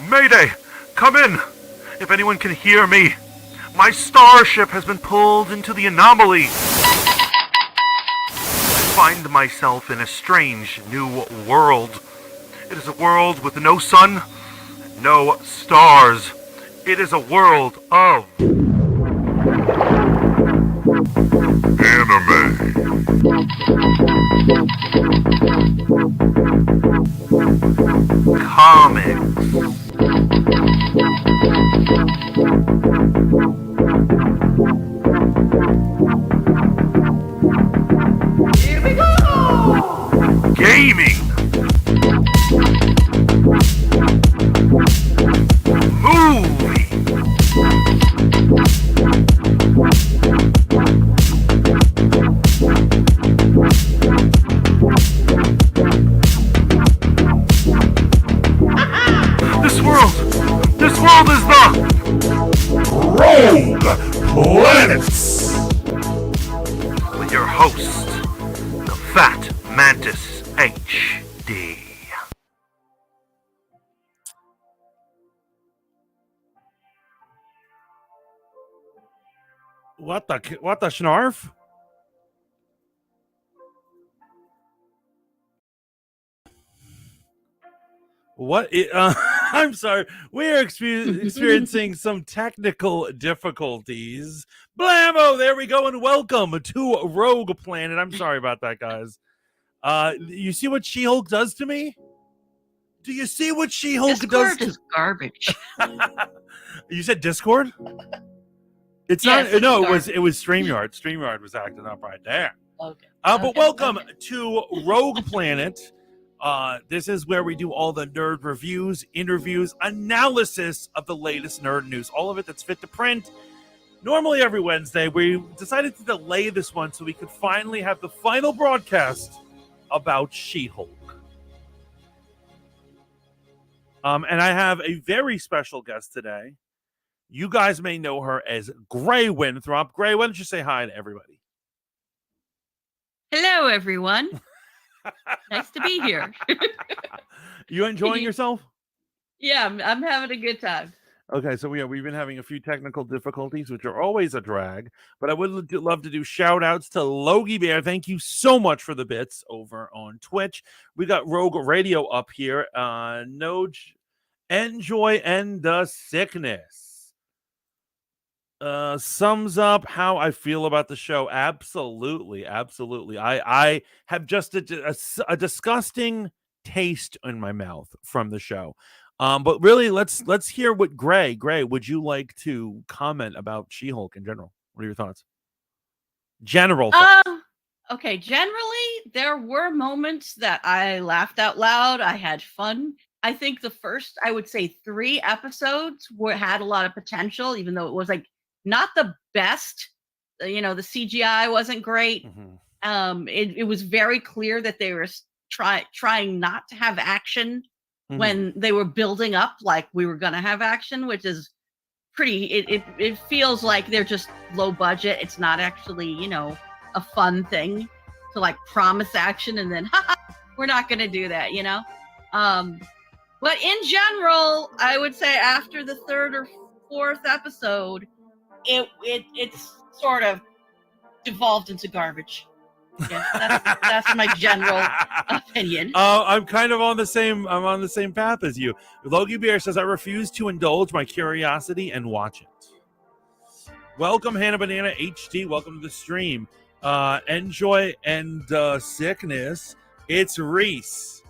Mayday! Come in! If anyone can hear me, my starship has been pulled into the anomaly. I find myself in a strange new world. It is a world with no sun, no stars. It is a world of anime. Comics. Here we go! Gaming. Movie. This world is the Rogue Planets. With your host, the Fat Mantis HD. What the snarf? I'm sorry. We're experiencing some technical difficulties. Blammo! There we go, and welcome to Rogue Planet. I'm sorry about that, guys. You see what She-Hulk does to me? Do you see what She-Hulk does to... Discord is garbage. You said Discord? It's yes, not. No, it was StreamYard. StreamYard was acting up right there. Okay. But welcome to Rogue Planet. This is where we do all the nerd reviews, interviews, analysis of the latest nerd news. All of it that's fit to print. Normally every Wednesday. We decided to delay this one so we could finally have the final broadcast about She-Hulk. And I have a very special guest today. You guys may know her as Gray Winthrop. Gray, why don't you say hi to everybody? Hello, everyone. Nice to be here. You enjoying yourself? Yeah, I'm having a good time. Okay, so we've been having a few technical difficulties, which are always a drag, but I would love to do shout outs to Logie Bear. Thank you so much for the bits over on Twitch. We got Rogue Radio up here. Noj, Enjoy and the Sickness. Sums up how I feel about the show. Absolutely. I have just a disgusting taste in my mouth from the show. But really, let's hear what Gray, would you like to comment about She-Hulk in general? What are your thoughts? General thoughts. Okay, generally, there were moments that I laughed out loud. I had fun. I think the first, I would say 3 episodes had a lot of potential, even though it was like not the best. The CGI wasn't great. Mm-hmm. It was very clear that they were trying not to have action when they were building up like we were going to have action, which is pretty, it feels like they're just low budget. It's not actually, a fun thing to like promise action and then, we're not going to do that, But in general, I would say after the 3rd or 4th episode, it's sort of devolved into garbage. Yeah, that's my general opinion. I'm kind of on the same path as you. Logie Bear says I refuse to indulge my curiosity and watch it. Welcome Hannah Banana HD. Welcome to the stream. Enjoy and Sickness. It's Reese.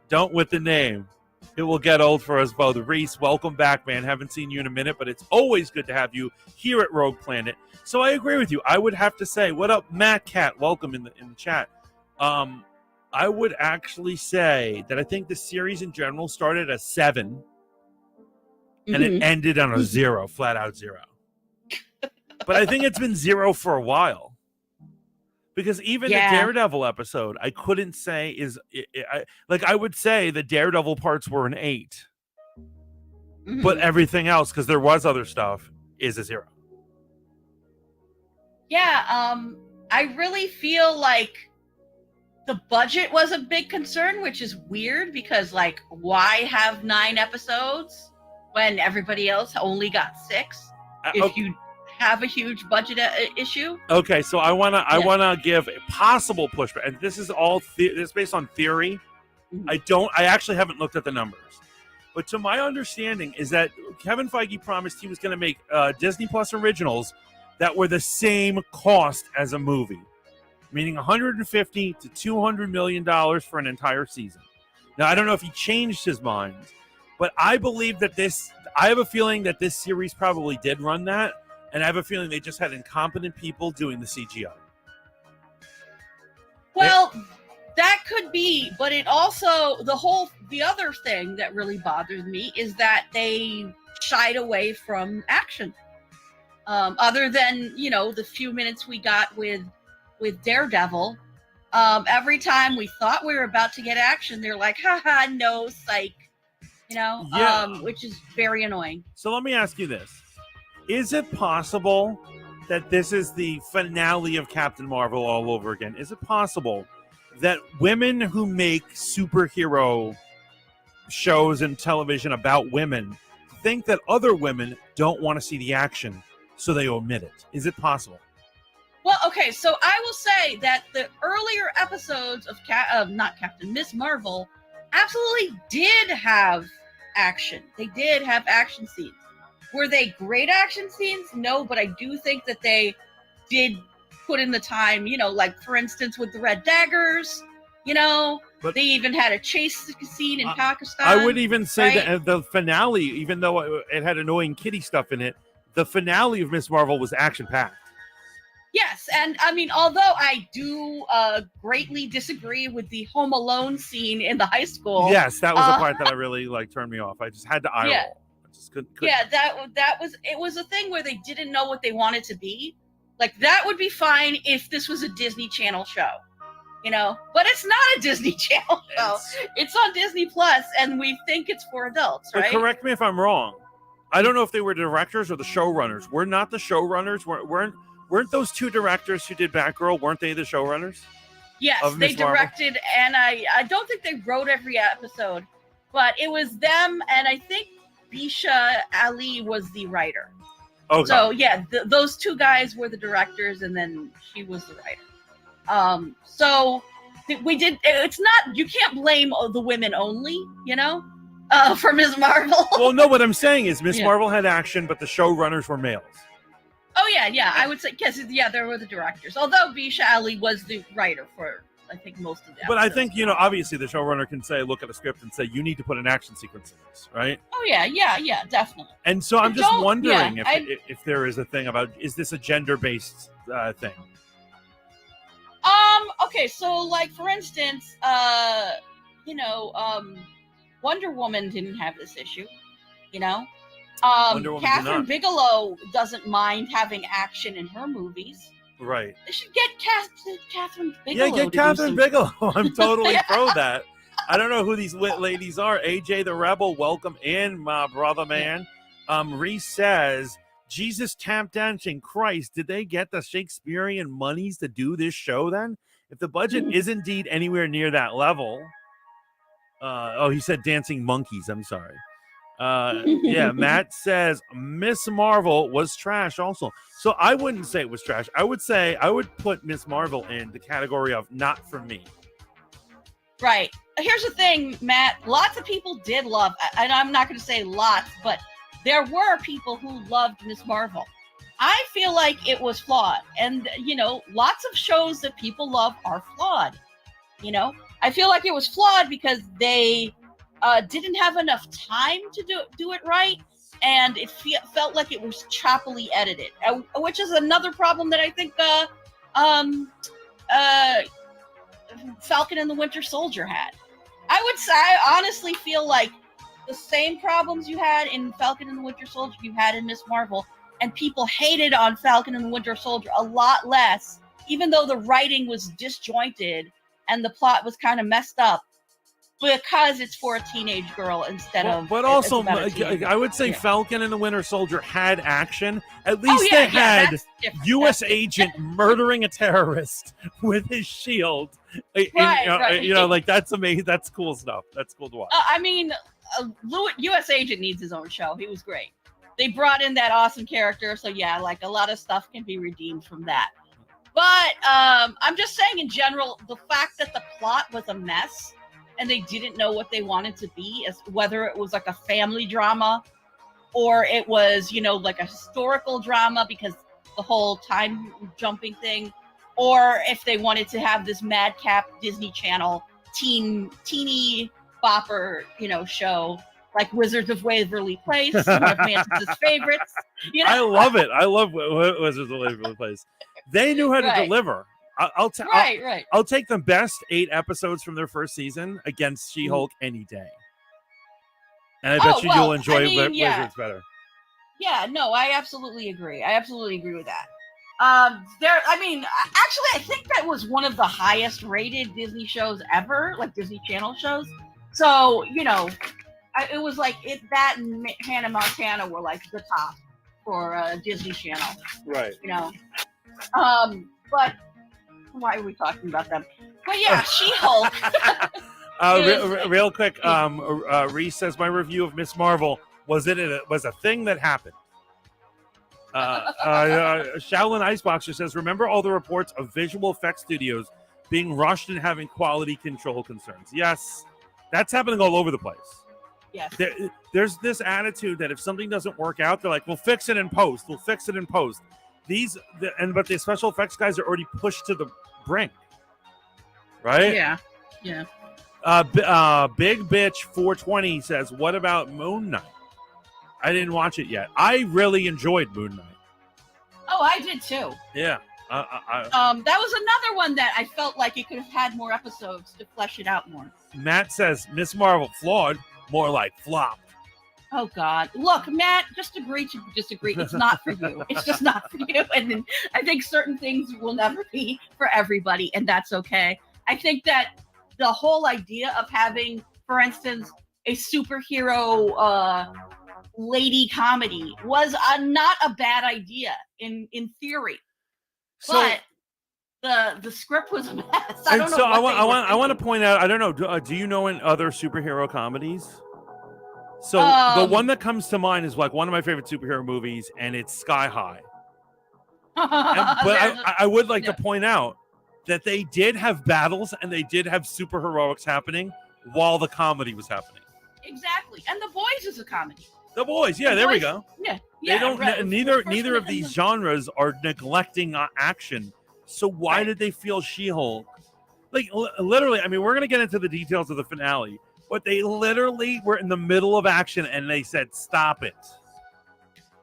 Don't with the name. It will get old for us both. Reese, welcome back, man. Haven't seen you in a minute, but it's always good to have you here at Rogue Planet. So I agree with you. I would have to say, what up, Matt Cat? Welcome in the chat. I would actually say that I think the series in general started at 7, and it ended on a 0, flat out 0. But I think it's been 0 for a while. Because even the Daredevil episode, I couldn't say I would say the Daredevil parts were an 8. But everything else, because there was other stuff, is a 0. Yeah, I really feel like the budget was a big concern, which is weird because, like, why have 9 episodes? when everybody else only got 6. If you have a huge budget issue. Okay, so I wanna give a possible pushback, and this is all this is based on theory. Mhm. I actually haven't looked at the numbers, but to my understanding is that Kevin Feige promised he was going to make Disney Plus originals that were the same cost as a movie, meaning 150 to 200 million dollars for an entire season. Now I don't know if he changed his mind, but I believe that I have a feeling that this series probably did run that. And I have a feeling they just had incompetent people doing the CGI. Well, that could be, but it also the other thing that really bothers me is that they shied away from action. Other than the few minutes we got with Daredevil, every time we thought we were about to get action, they're like, "Haha, no, psych," which is very annoying. So let me ask you this. Is it possible that this is the finale of Captain Marvel all over again? Is it possible that women who make superhero shows and television about women think that other women don't want to see the action, so they omit it? Is it possible? Well, okay, so I will say that the earlier episodes of not Captain, Miss Marvel absolutely did have action. They did have action scenes. Were they great action scenes? No, but I do think that they did put in the time, like for instance with the red daggers, But they even had a chase scene in Pakistan. I would even say right? that the finale, even though it had annoying kitty stuff in it, the finale of Miss Marvel was action-packed. Yes, and I mean, although I do greatly disagree with the Home Alone scene in the high school. Yes, that was the part that I really turned me off. I just had to eye roll. I just couldn't. Yeah, it was a thing where they didn't know what they wanted to be. Like that would be fine if this was a Disney Channel show, but it's not a Disney Channel show. It's on Disney Plus, and we think it's for adults, right? But correct me if I'm wrong. I don't know if they were directors or the showrunners. We're not the showrunners. Weren't those two directors who did Batgirl? Weren't they the showrunners? Yes, they directed, and I don't think they wrote every episode, but it was them, and I think Bisha Ali was the writer. Okay. So yeah, those two guys were the directors, and then she was the writer. So we did. It's not. You can't blame the women only. For Ms. Marvel. Well, no. What I'm saying is, Ms. Marvel had action, but the showrunners were males. Oh yeah. I would say because there were the directors. Although Bisha Ali was the writer for I think most of them. But I think obviously the showrunner can look at a script and say you need to put an action sequence in this, right? Oh yeah, definitely. And so I'm just wondering if there is a thing about is this a gender-based thing? Okay, so like for instance, Wonder Woman didn't have this issue, Catherine Bigelow doesn't mind having action in her movies. Right. They should get Catherine Bigelow. Yeah, get Catherine Bigelow. I'm totally pro that. I don't know who these ladies are. AJ the Rebel, welcome in, my brother man. Reese says, Jesus tap dancing Christ, did they get the Shakespearean monies to do this show then? If the budget is indeed anywhere near that level. He said dancing monkeys. I'm sorry. Yeah, Matt says Miss Marvel was trash also. So I wouldn't say it was trash. I would put Miss Marvel in the category of not for me. Right. Here's the thing, Matt. Lots of people did love, and I'm not going to say lots, but there were people who loved Miss Marvel. I feel like it was flawed. And, lots of shows that people love are flawed. I feel like it was flawed because they didn't have enough time to do it right, and it felt like it was choppily edited, which is another problem that I think Falcon and the Winter Soldier had. I honestly feel like the same problems you had in Falcon and the Winter Soldier you had in Miss Marvel, and people hated on Falcon and the Winter Soldier a lot less, even though the writing was disjointed and the plot was kind of messed up, because it's for a teenage girl instead of. But also, I would say Falcon and the Winter Soldier had action. At least they had U.S. agent murdering a terrorist with his shield. Right. Like that's amazing. That's cool stuff. That's cool to watch. I mean, U.S. Agent needs his own show. He was great. They brought in that awesome character, so yeah, like a lot of stuff can be redeemed from that. But I'm just saying, in general, the fact that the plot was a mess and they didn't know what they wanted to be, as whether it was like a family drama or it was, like a historical drama because the whole time jumping thing, or if they wanted to have this madcap Disney Channel teeny bopper, show like Wizards of Waverly Place, one of Mantis's favorites. I love it. I love Wizards of Waverly Place. They knew how to deliver. I'll take the best 8 episodes from their first season against She-Hulk any day. And I bet you'll enjoy Wizards better. Yeah, no, I absolutely agree. With that. Actually, I think that was one of the highest rated Disney shows ever, like Disney Channel shows. So, it was like that and Hannah Montana were like the top for Disney Channel. Right. But why are we talking about them? But yeah, She-Hulk. Real quick, Reese says my review of Miss Marvel was a thing that happened. Shaolin Iceboxer says, remember all the reports of visual effects studios being rushed and having quality control concerns? Yes, that's happening all over the place. Yes. There's this attitude that if something doesn't work out, they're like, we'll fix it in post. But the special effects guys are already pushed to the brink. Right? Yeah. Big Bitch 420 says, what about Moon Knight? I didn't watch it yet. I really enjoyed Moon Knight. Oh, I did too. Yeah. That was another one that I felt like it could have had more episodes to flesh it out more. Matt says, Miss Marvel flawed, more like flopped. Oh, God. Look, Matt, just agree to disagree. It's not for you. It's just not for you. And I think certain things will never be for everybody, and that's okay. I think that the whole idea of having, for instance, a superhero lady comedy was not a bad idea in theory. So, but the script was a mess. I don't know. I want to point out, I don't know, do you know in other superhero comedies? So the one that comes to mind is like one of my favorite superhero movies, and it's Sky High. I would like to point out that they did have battles and they did have super heroics happening while the comedy was happening. Exactly. And The Boys is a comedy. The Boys, yeah, there we go. Yeah. They don't. Right. Neither of these genres are neglecting action. So why did they feel She-Hulk? Like literally, I mean, we're gonna get into the details of the finale, but they literally were in the middle of action and they said, "Stop it!"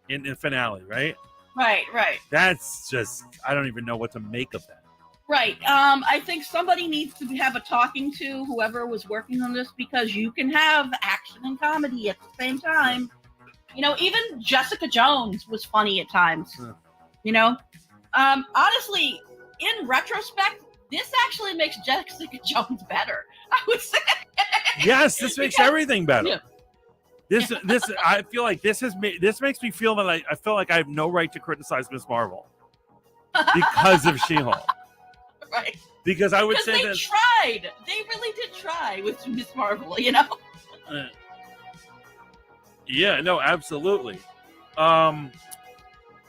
In the finale, right? Right. That's just, I don't even know what to make of that. Right. I think somebody needs to have a talking to whoever was working on this, because you can have action and comedy at the same time. Even Jessica Jones was funny at times. Honestly, in retrospect, this actually makes Jessica Jones better, I would say. Yes, this makes everything better. Yeah. This I feel like this makes me feel that I feel like I have no right to criticize Miss Marvel because of She-Hulk. Right. Because I would say they tried. They really did try with Miss Marvel, Yeah, no, absolutely. I'm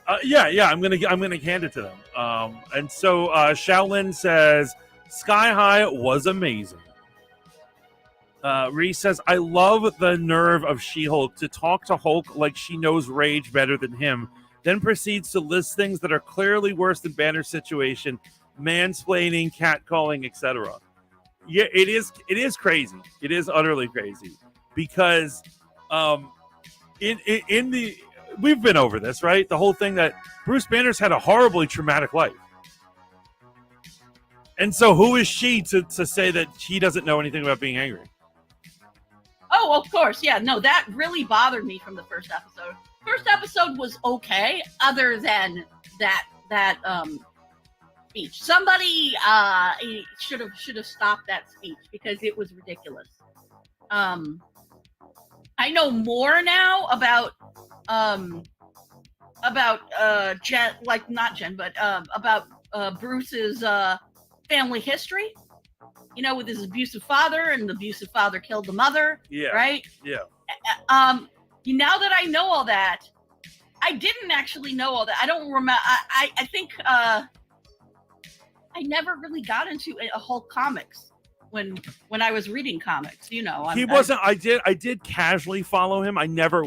gonna hand it to them. And so Shaolin says Sky High was amazing. Reese says, I love the nerve of She-Hulk to talk to Hulk like she knows rage better than him, then proceeds to list things that are clearly worse than Banner's situation, mansplaining, catcalling, etc. Yeah, it is crazy. It is utterly crazy because we've been over this, right? The whole thing that Bruce Banner's had a horribly traumatic life. And so who is she to say that she doesn't know anything about being angry? Oh, of course. Yeah, no, that really bothered me from the first episode. First episode was okay, other than that speech. Somebody should have stopped that speech because it was ridiculous. I know more now about Jen, like not Jen, but about Bruce's family history. with his abusive father, and the abusive father killed the mother. Yeah. Right. Yeah. Now that I know all that, I didn't actually know all that. I don't remember. I think I never really got into a Hulk comics when I was reading comics. He wasn't. I did casually follow him. I never.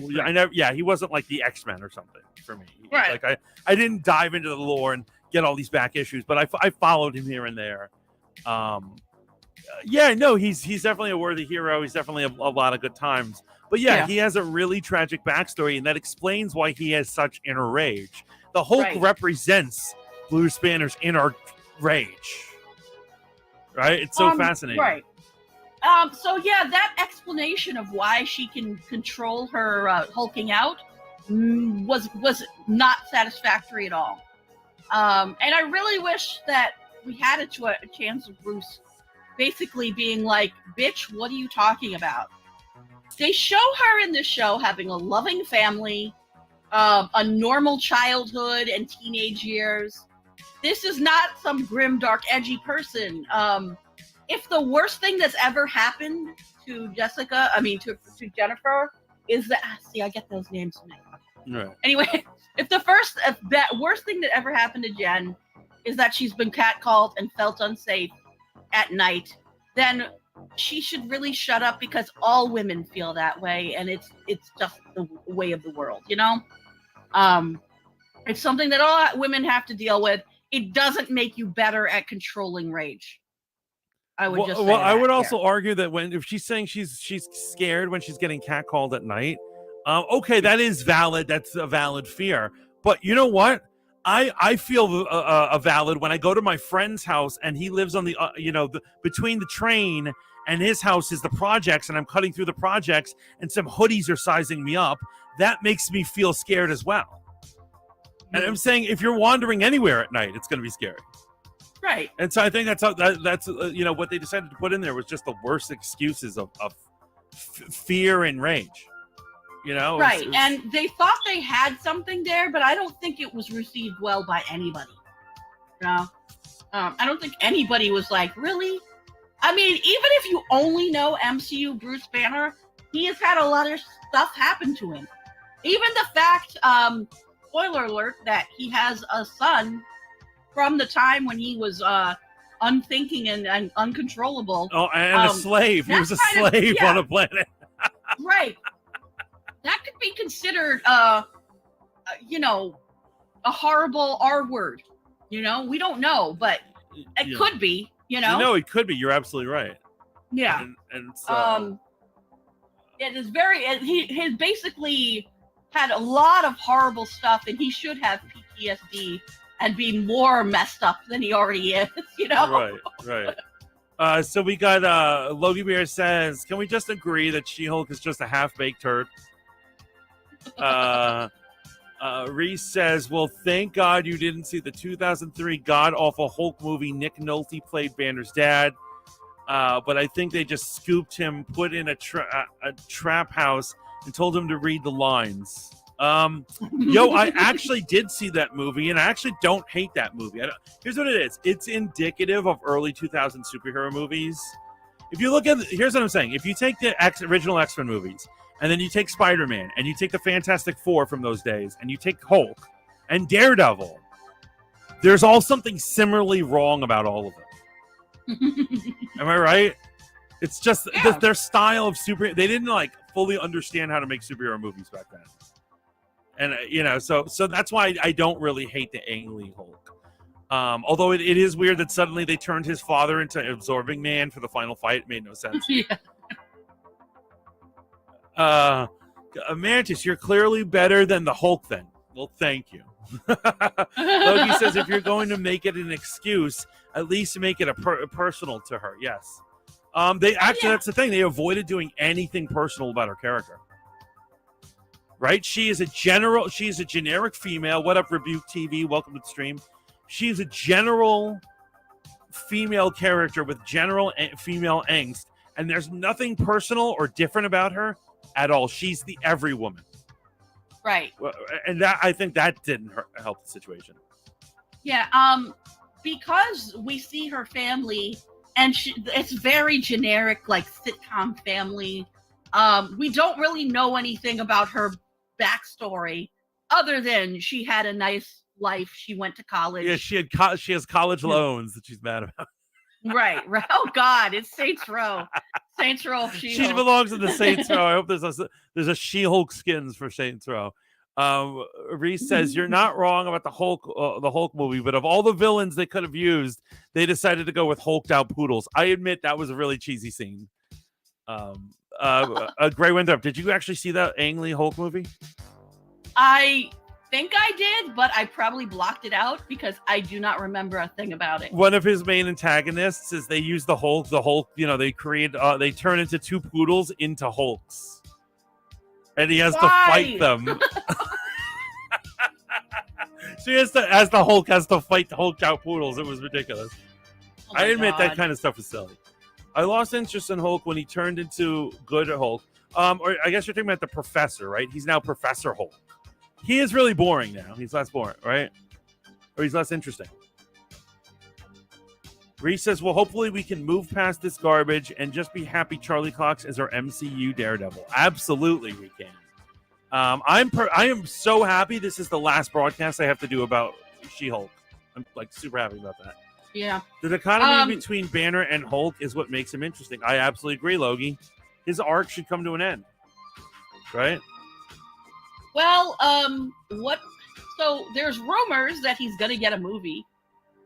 Yeah, he wasn't like the X-Men or something for me. Right. Like I didn't dive into the lore and get all these back issues, but I followed him here and there. Yeah, no, he's definitely a worthy hero. He's definitely a lot of good times. But yeah, he has a really tragic backstory, and that explains why he has such inner rage. The Hulk represents Bruce Banner's inner rage. Right? It's so fascinating. Right. So yeah, that explanation of why she can control her hulking out was not satisfactory at all. And I really wish that we had a chance of Bruce basically being like, "Bitch, what are you talking about?" They show her in this show having a loving family, a normal childhood and teenage years. This is not some grim, dark, edgy person. If the worst thing that's ever happened to to Jennifer is that, see, I get those names mixed up. Right. Anyway, if that worst thing that ever happened to Jen is that she's been catcalled and felt unsafe at night, then she should really shut up, because all women feel that way, and it's just the way of the world, It's something that all women have to deal with. It doesn't make you better at controlling rage. I would just say that, I would also argue that if she's saying she's scared when she's getting catcalled at night, okay, that is valid. That's a valid fear. But you know what? I feel a valid when I go to my friend's house and he lives on the between the train and his house is the projects, and I'm cutting through the projects and some hoodies are sizing me up. That makes me feel scared as well. And I'm saying if you're wandering anywhere at night, it's going to be scary. Right. And so I think that's what they decided to put in there was just the worst excuses of fear and rage. Right. And they thought they had something there, but I don't think it was received well by anybody. I don't think anybody was like, really? I mean, even if you only know MCU Bruce Banner, he has had a lot of stuff happen to him. Even the fact, spoiler alert, that he has a son from the time when he was unthinking and uncontrollable. Oh, and a slave. He was a slave on a planet. Right. That could be considered, a horrible R word. We don't know, but it could be. It could be. You're absolutely right. Yeah. And so, it is very. He basically had a lot of horrible stuff, and he should have PTSD and be more messed up than he already is. Right. So we got Logie Bear says, "Can we just agree that She-Hulk is just a half-baked turd?" Reese says, "Well, thank God you didn't see the 2003 god-awful Hulk movie. Nick Nolte played Banner's dad, but I think they just scooped him, put in a trap house, and told him to read the lines." I actually did see that movie, and I actually don't hate that movie. Here's what it is. It's indicative of early 2000 superhero movies. If you look at here's what I'm saying. If you take the original X-Men movies, and then you take Spider-Man, and you take the Fantastic Four from those days, and you take Hulk and Daredevil, there's all something similarly wrong about all of them. Am I right? It's just their style of they didn't fully understand how to make superhero movies back then. And so that's why I don't really hate the Ang Lee Hulk. Although it is weird that suddenly they turned his father into Absorbing Man for the final fight. It made no sense. Mantis, you're clearly better than the Hulk then. Well, thank you. Logie says, if you're going to make it an excuse, at least make it personal to her. Yes. That's the thing. They avoided doing anything personal about her character. Right? She is a generic female. What up, Rebuke TV? Welcome to the stream. She's a general female character with general female angst, and there's nothing personal or different about her at all. She's the every woman. Right. And I think that didn't help the situation. Yeah. Because we see her family and it's very generic, like sitcom family. We don't really know anything about her backstory other than she had a nice life. She went to college. Yeah, she has college loans that she's mad about. Right. Oh God, it's Saints Row. Saints Row of She-Hulk. She belongs in the Saints Row. I hope there's a She-Hulk skins for Saints Row. Reese says you're not wrong about the Hulk movie, but of all the villains they could have used, they decided to go with hulked out poodles. I admit that was a really cheesy scene. Gray Winthrop, did you actually see that Ang Lee Hulk movie? I think I did, but I probably blocked it out because I do not remember a thing about it. One of his main antagonists is they use the Hulk, they create they turn into two poodles into Hulks. And he has to fight them. So he has to, as the Hulk has to fight the hulked out poodles. It was ridiculous. Oh I admit God. that kind of stuff is silly. I lost interest in Hulk when he turned into good Hulk. Or I guess you're talking about the Professor, right? He's now Professor Hulk. He is really boring now. He's less boring, right? Or he's less interesting. Reese says, well, hopefully we can move past this garbage and just be happy Charlie Cox is our MCU Daredevil. Absolutely, we can. I am so happy this is the last broadcast I have to do about She-Hulk. I'm like super happy about that. Yeah. The dichotomy between Banner and Hulk is what makes him interesting. I absolutely agree, Logie. His arc should come to an end. Right? Well, so there's rumors that he's going to get a movie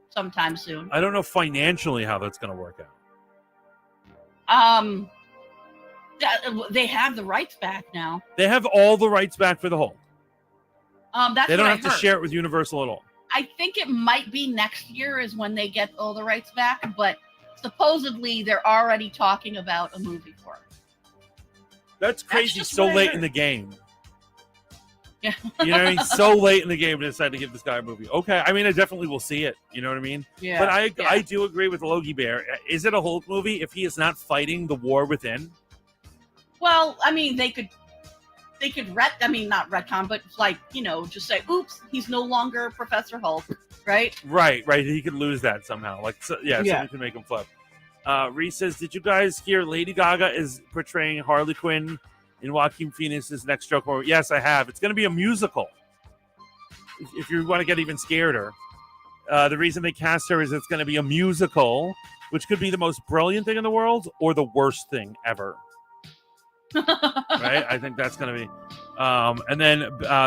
sometime soon. I don't know financially how that's going to work out. They have the rights back now. They have all the rights back for the Hulk. That's they don't what have I to heard. share it with Universal at all. I think it might be next year is when they get all the rights back, but supposedly they're already talking about a movie for it. That's crazy. just So what I late heard. in the game. Yeah. You know what I mean? So late in the game to decide to give this guy a movie. Okay. I mean, I definitely will see it. You know what I mean? Yeah. But I do agree with Logie Bear. Is it a Hulk movie if he is not fighting the war within? Well, I mean, they could not retcon, but like, just say, oops, he's no longer Professor Hulk, right? Right. He could lose that somehow. Something can make him flip. Reese says, did you guys hear Lady Gaga is portraying Harley Quinn in Joaquin Phoenix's next Joker? Yes, I have. It's going to be a musical. If you want to get even scareder. The reason they cast her is it's going to be a musical, which could be the most brilliant thing in the world or the worst thing ever. Right? I think that's going to be. And then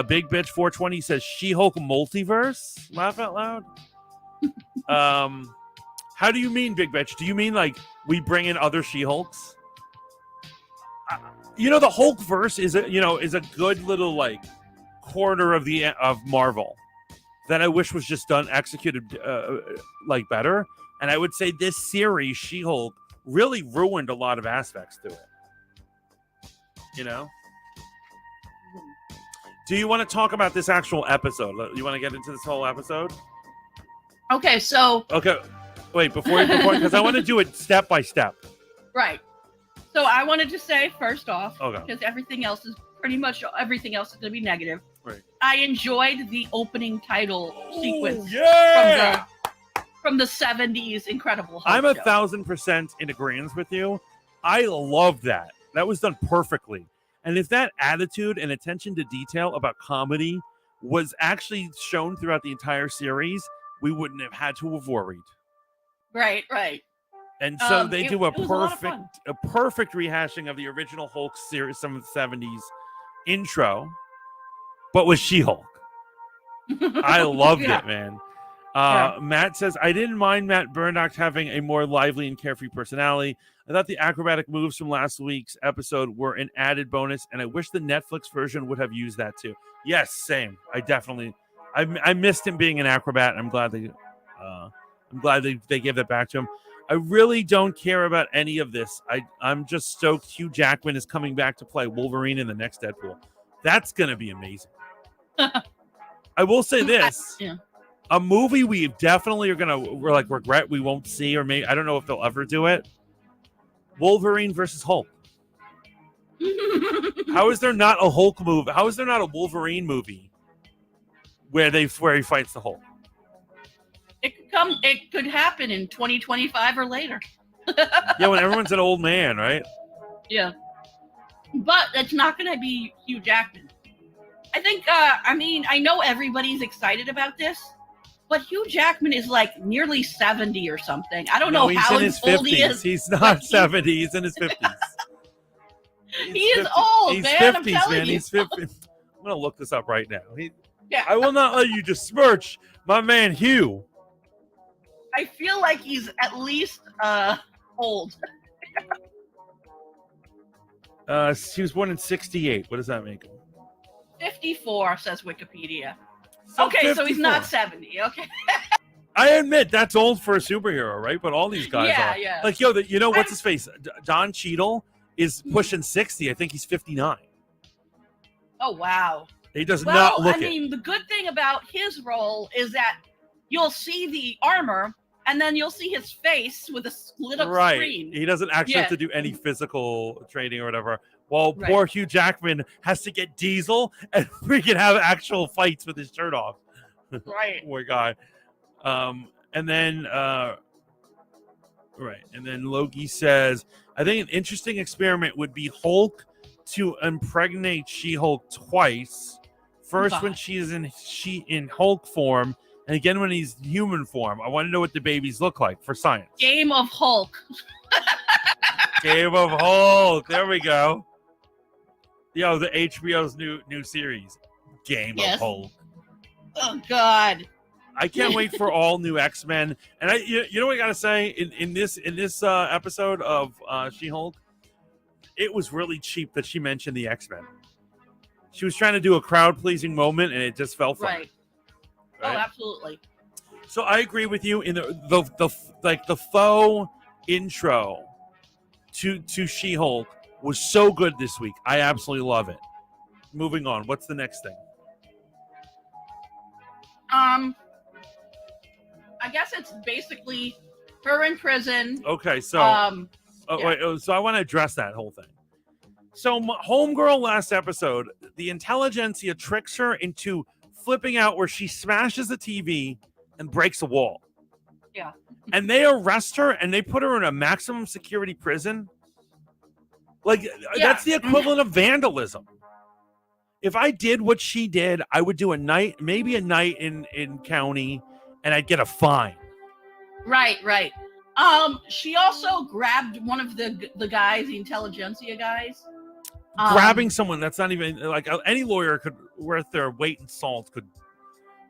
Big Bitch 420 says She-Hulk multiverse? Laugh out loud. How do you mean, Big Bitch? Do you mean like we bring in other She-Hulks? The Hulk verse is a good little like corner of Marvel that I wish was just executed like better. And I would say this series, She-Hulk, really ruined a lot of aspects to it. Do you want to talk about this actual episode? You want to get into this whole episode? Okay, so Okay, wait, before because I want to do it step by step. right. So I wanted to say first off, Okay. because everything else is going to be negative. Right. I enjoyed the opening title sequence Yeah! from the 70s Incredible Hulk I'm show. 1,000% in agreement with you. I love that. That was done perfectly. And if that attitude and attention to detail about comedy was actually shown throughout the entire series, we wouldn't have had to have worried. Right. And so they do a it was a lot of fun. perfect rehashing of the original Hulk series, some of the 70s intro, but with She-Hulk. I loved Yeah. it, man. Yeah. Matt says, I didn't mind Matt Murdock having a more lively and carefree personality. I thought the acrobatic moves from last week's episode were an added bonus, and I wish the Netflix version would have used that too. Yes, same. I missed him being an acrobat. I'm glad they gave that back to him. I really don't care about any of this. I'm just stoked Hugh Jackman is coming back to play Wolverine in the next Deadpool. That's going to be amazing. I will say this. Yeah. A movie we definitely are going to regret we won't see, or maybe I don't know if they'll ever do it. Wolverine versus Hulk. How is there not a Hulk movie? How is there not a Wolverine movie where he fights the Hulk? It could happen in 2025 or later. Yeah, when everyone's an old man, right? Yeah. But it's not going to be Hugh Jackman. I think, I know everybody's excited about this, but Hugh Jackman is like nearly 70 or something. I don't know he's how in his old 50s. he is. He's not 70. He's in his 50s. He is old, He's man. 50s, I'm telling man. you. He's 50. I'm going to look this up right now. Yeah. I will not let you besmirch my man Hugh. I feel like he's at least old. He was born in 68. What does that make him? 54, says Wikipedia. So Okay, so he's 54. not 70. Okay. I admit that's old for a superhero, right? But all these guys Yeah, are. yeah. Like, what's his face? Don Cheadle is pushing 60. I think he's 59. Oh, wow. He does not look it. The good thing about his role is that you'll see the armor and then you'll see his face with a split up Right. screen. He doesn't actually have to do any physical training or whatever. While poor Hugh Jackman has to get Diesel and freaking have actual fights with his shirt off. Right. Poor guy. And then Loki says, I think an interesting experiment would be Hulk to impregnate She-Hulk twice. First when she's in Hulk form, and again when he's human form. I want to know what the babies look like for science. Game of Hulk. Game of Hulk. There we go. The HBO's new series, Game of Hulk. Oh God. I can't wait for all new X-Men. And you know what I gotta say in this episode of She-Hulk, it was really cheap that she mentioned the X-Men. She was trying to do a crowd-pleasing moment, and it just fell flat. Right. Oh, absolutely. So I agree with you in the faux intro to She-Hulk was so good this week. I absolutely love it. Moving on. What's the next thing? I guess it's basically her in prison. Okay, so so I want to address that whole thing. So Homegirl last episode, the intelligentsia tricks her into flipping out where she smashes the TV and breaks a wall. Yeah. And they arrest her and they put her in a maximum security prison. Like, that's the equivalent of vandalism. If I did what she did, I would do maybe a night in county, and I'd get a fine. Right. She also grabbed one of the guys, the intelligentsia guys. Grabbing someone that's not even like any lawyer could worth their weight in salt could,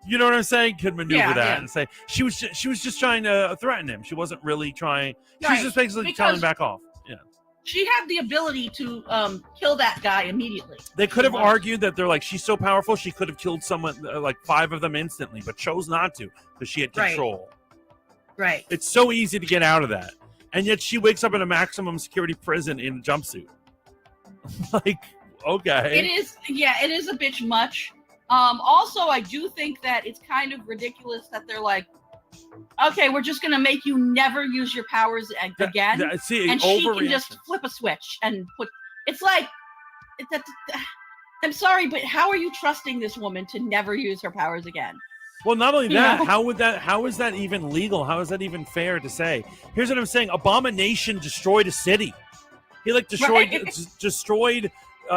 you know what I'm saying? Could maneuver that and say she was just trying to threaten him. She wasn't really trying. She was just basically telling him back off. Yeah. She had the ability to kill that guy immediately. They could have argued that they're like, she's so powerful she could have killed someone, like 5 of them instantly, but chose not to because she had control. Right. It's so easy to get out of that, and yet she wakes up in a maximum security prison in a jumpsuit. Like, okay. It is a bit much. Also, I do think that it's kind of ridiculous that they're like, okay, we're just gonna make you never use your powers again, and she can just flip a switch and put. It's like, I'm sorry, but how are you trusting this woman to never use her powers again? Well, not only that, how is that even legal? How is that even fair to say? Here's what I'm saying: Abomination destroyed a city. He destroyed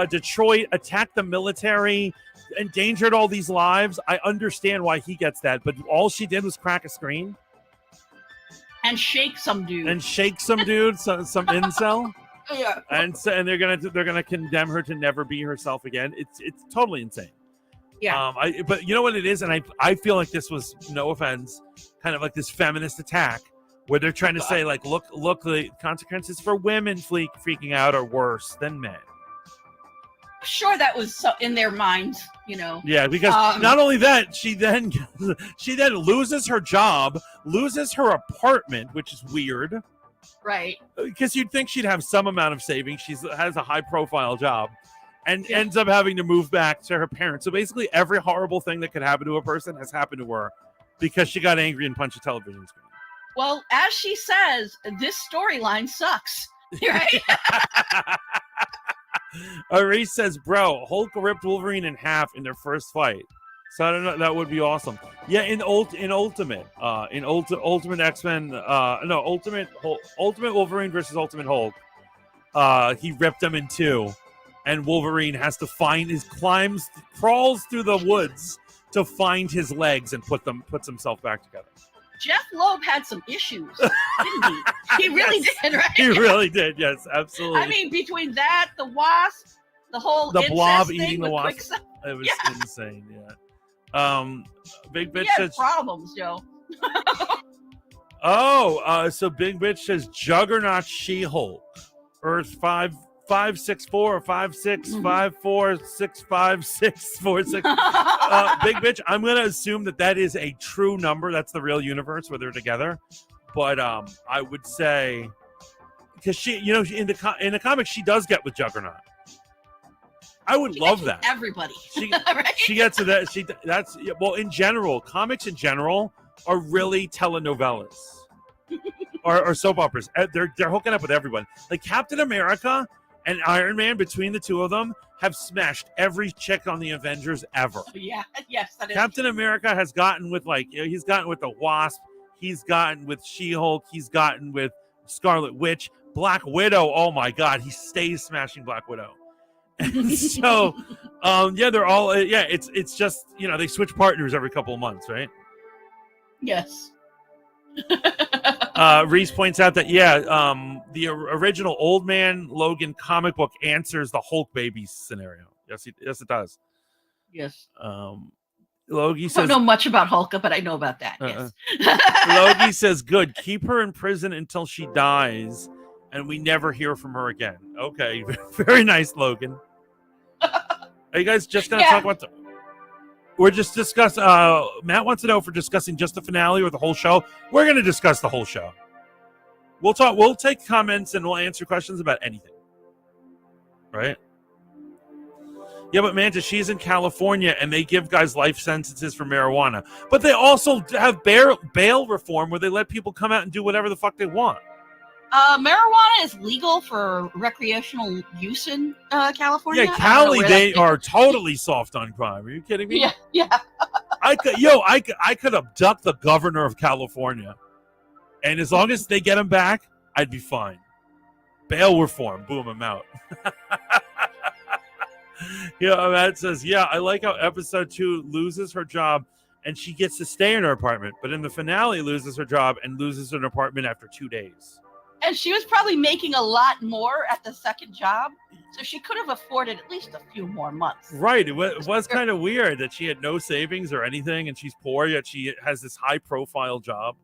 Detroit, attacked the military, endangered all these lives. I understand why he gets that, but all she did was crack a screen and shake some dude, some incel. Yeah. And they're gonna condemn her to never be herself again. It's totally insane. Yeah. But you know what it is, and I feel like this was, no offense, kind of like this feminist attack where they're trying to say like, look, the consequences for women freaking out are worse than men. Sure, that was so in their minds, Yeah, because not only that, she then loses her job, loses her apartment, which is weird. Right. Because you'd think she'd have some amount of savings. She has a high-profile job, and ends up having to move back to her parents. So basically, every horrible thing that could happen to a person has happened to her because she got angry and punched a television screen. Well, as she says, this storyline sucks. Right? Reese says, bro, Hulk ripped Wolverine in half in their first fight. So I don't know. That would be awesome. Yeah, in Ultimate X-Men, Ultimate Wolverine versus Ultimate Hulk. He ripped them in two, and Wolverine has to crawls through the woods to find his legs and puts himself back together. Jeff Loeb had some issues, didn't he? He really did, right? He really did. Yes, absolutely. I mean, between that, the Wasp, the whole the Blob thing eating the with Wasp. Quicksilver. It was insane. Yeah. Big Bitch He had says. problems, Joe. So Big Bitch says Juggernaut She-Hulk, Earth 5564 or 5654656646. Big Bitch, I'm gonna assume that is a true number. That's the real universe where they're together. But I would say because she, in the comics, she does get with Juggernaut. I would love that. Everybody. Right? She gets to that. In general, comics in general are really telenovelas or soap operas. They're hooking up with everyone. Like Captain America and Iron Man, between the two of them, have smashed every chick on the Avengers ever. Yeah, yes, that is. Captain America has gotten with he's gotten with the Wasp, he's gotten with She-Hulk, he's gotten with Scarlet Witch, Black Widow. Oh my God, he stays smashing Black Widow. And so, they're all it's just they switch partners every couple of months, right? Yes. Reese points out that the original Old Man Logan comic book answers the Hulk baby scenario. Yes, it does. Yes. Logie says, I don't know much about Hulk, but I know about that. Yes. Logie says, "Good, keep her in prison until she dies, and we never hear from her again." Okay, very nice, Logan. Are you guys just gonna talk about we're just discussing Matt wants to know if we're discussing just the finale or the whole show. We're gonna discuss the whole show. We'll take comments and we'll answer questions about anything. Right? Yeah, but Manta, she's in California and they give guys life sentences for marijuana. But they also have bail reform where they let people come out and do whatever the fuck they want. Marijuana is legal for recreational use in California. Yeah, Cali, they are totally soft on crime. Are you kidding me? Yeah. I could abduct the governor of California, and as long as they get him back, I'd be fine. Bail reform, boom, I'm out. Matt says, I like how episode 2 loses her job and she gets to stay in her apartment, but in the finale loses her job and loses an apartment after 2 days. And she was probably making a lot more at the second job, so she could have afforded at least a few more months. Right. It was kind of weird that she had no savings or anything, and she's poor, yet she has this high-profile job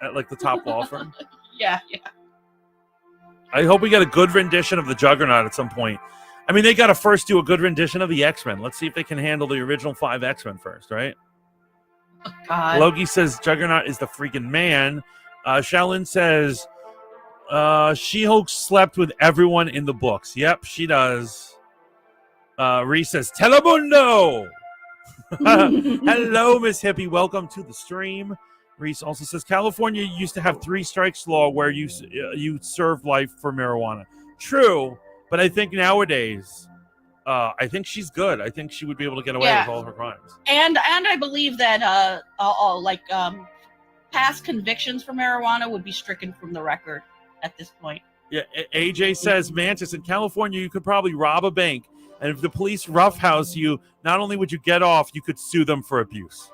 at, the top law firm. Yeah. I hope we get a good rendition of the Juggernaut at some point. I mean, they got to first do a good rendition of the X-Men. Let's see if they can handle the original 5 X-Men first, right? Oh, God. Logie says Juggernaut is the freaking man. Shaolin says... She-Hulk slept with everyone in the books. Yep, she does. Reese says, Telemundo! Hello, Miss Hippie. Welcome to the stream. Reese also says, California used to have 3 strikes law where you serve life for marijuana. True, but I think nowadays, I think she's good. I think she would be able to get away with all her crimes. And I believe that past convictions for marijuana would be stricken from the record at this point. Yeah, AJ says, Mantis, in California, you could probably rob a bank, and if the police roughhouse you, not only would you get off, you could sue them for abuse.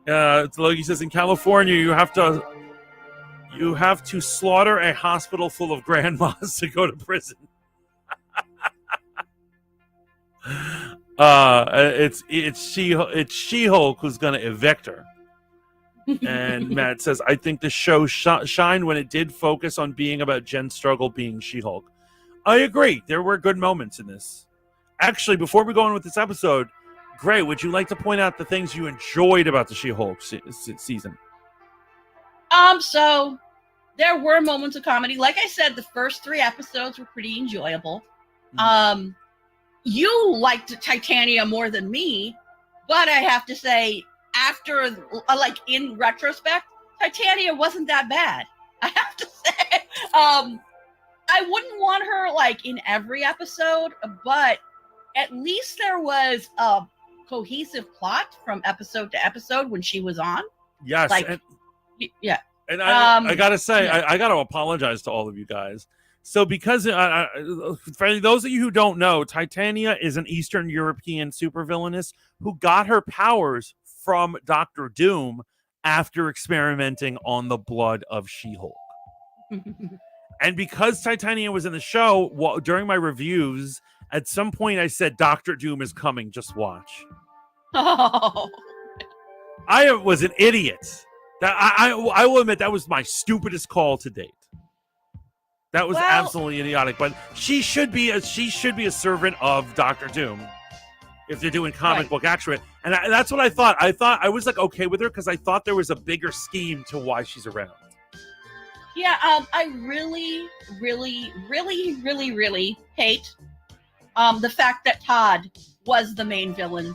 Logie says, in California, you have to slaughter a hospital full of grandmas to go to prison. It's She-Hulk who's going to evict her. And Matt says, I think the show shined when it did focus on being about Jen's struggle being She-Hulk. I agree. There were good moments in this. Actually, before we go on with this episode, Gray, would you like to point out the things you enjoyed about the She-Hulk season? So there were moments of comedy. Like I said, the first 3 episodes were pretty enjoyable. Mm-hmm. You liked Titania more than me, but I have to say, after, in retrospect, Titania wasn't that bad. I have to say, I wouldn't want her in every episode, but at least there was a cohesive plot from episode to episode when she was on. Yes, Like, and, yeah. and I gotta say, yeah. I gotta apologize to all of you guys. So, because for those of you who don't know, Titania is an Eastern European supervillainess who got her powers from Doctor Doom after experimenting on the blood of She-Hulk. And because Titania was in the show, during my reviews, at some point I said, Doctor Doom is coming, just watch. Oh. I was an idiot. That I will admit that was my stupidest call to date. That was absolutely idiotic. But she should be a servant of Doctor Doom if they're doing comic book action. And that's what I thought. I was like okay with her because I thought there was a bigger scheme to why she's around. Yeah, I really, really, really, really, really hate the fact that Todd was the main villain,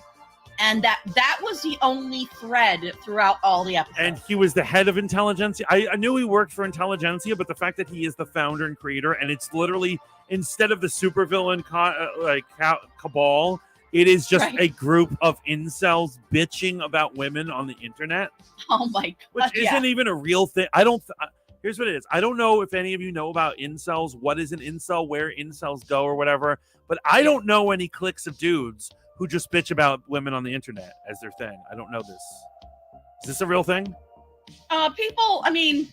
and that was the only thread throughout all the episodes. And he was the head of Intelligentsia. I knew he worked for Intelligentsia, but the fact that he is the founder and creator, and it's literally, instead of the supervillain cabal, it is just a group of incels bitching about women on the internet. Oh my God! Which isn't even a real thing. Here's what it is. I don't know if any of you know about incels. What is an incel? Where incels go or whatever. But I don't know any cliques of dudes who just bitch about women on the internet as their thing. I don't know this. Is this a real thing? People, I mean,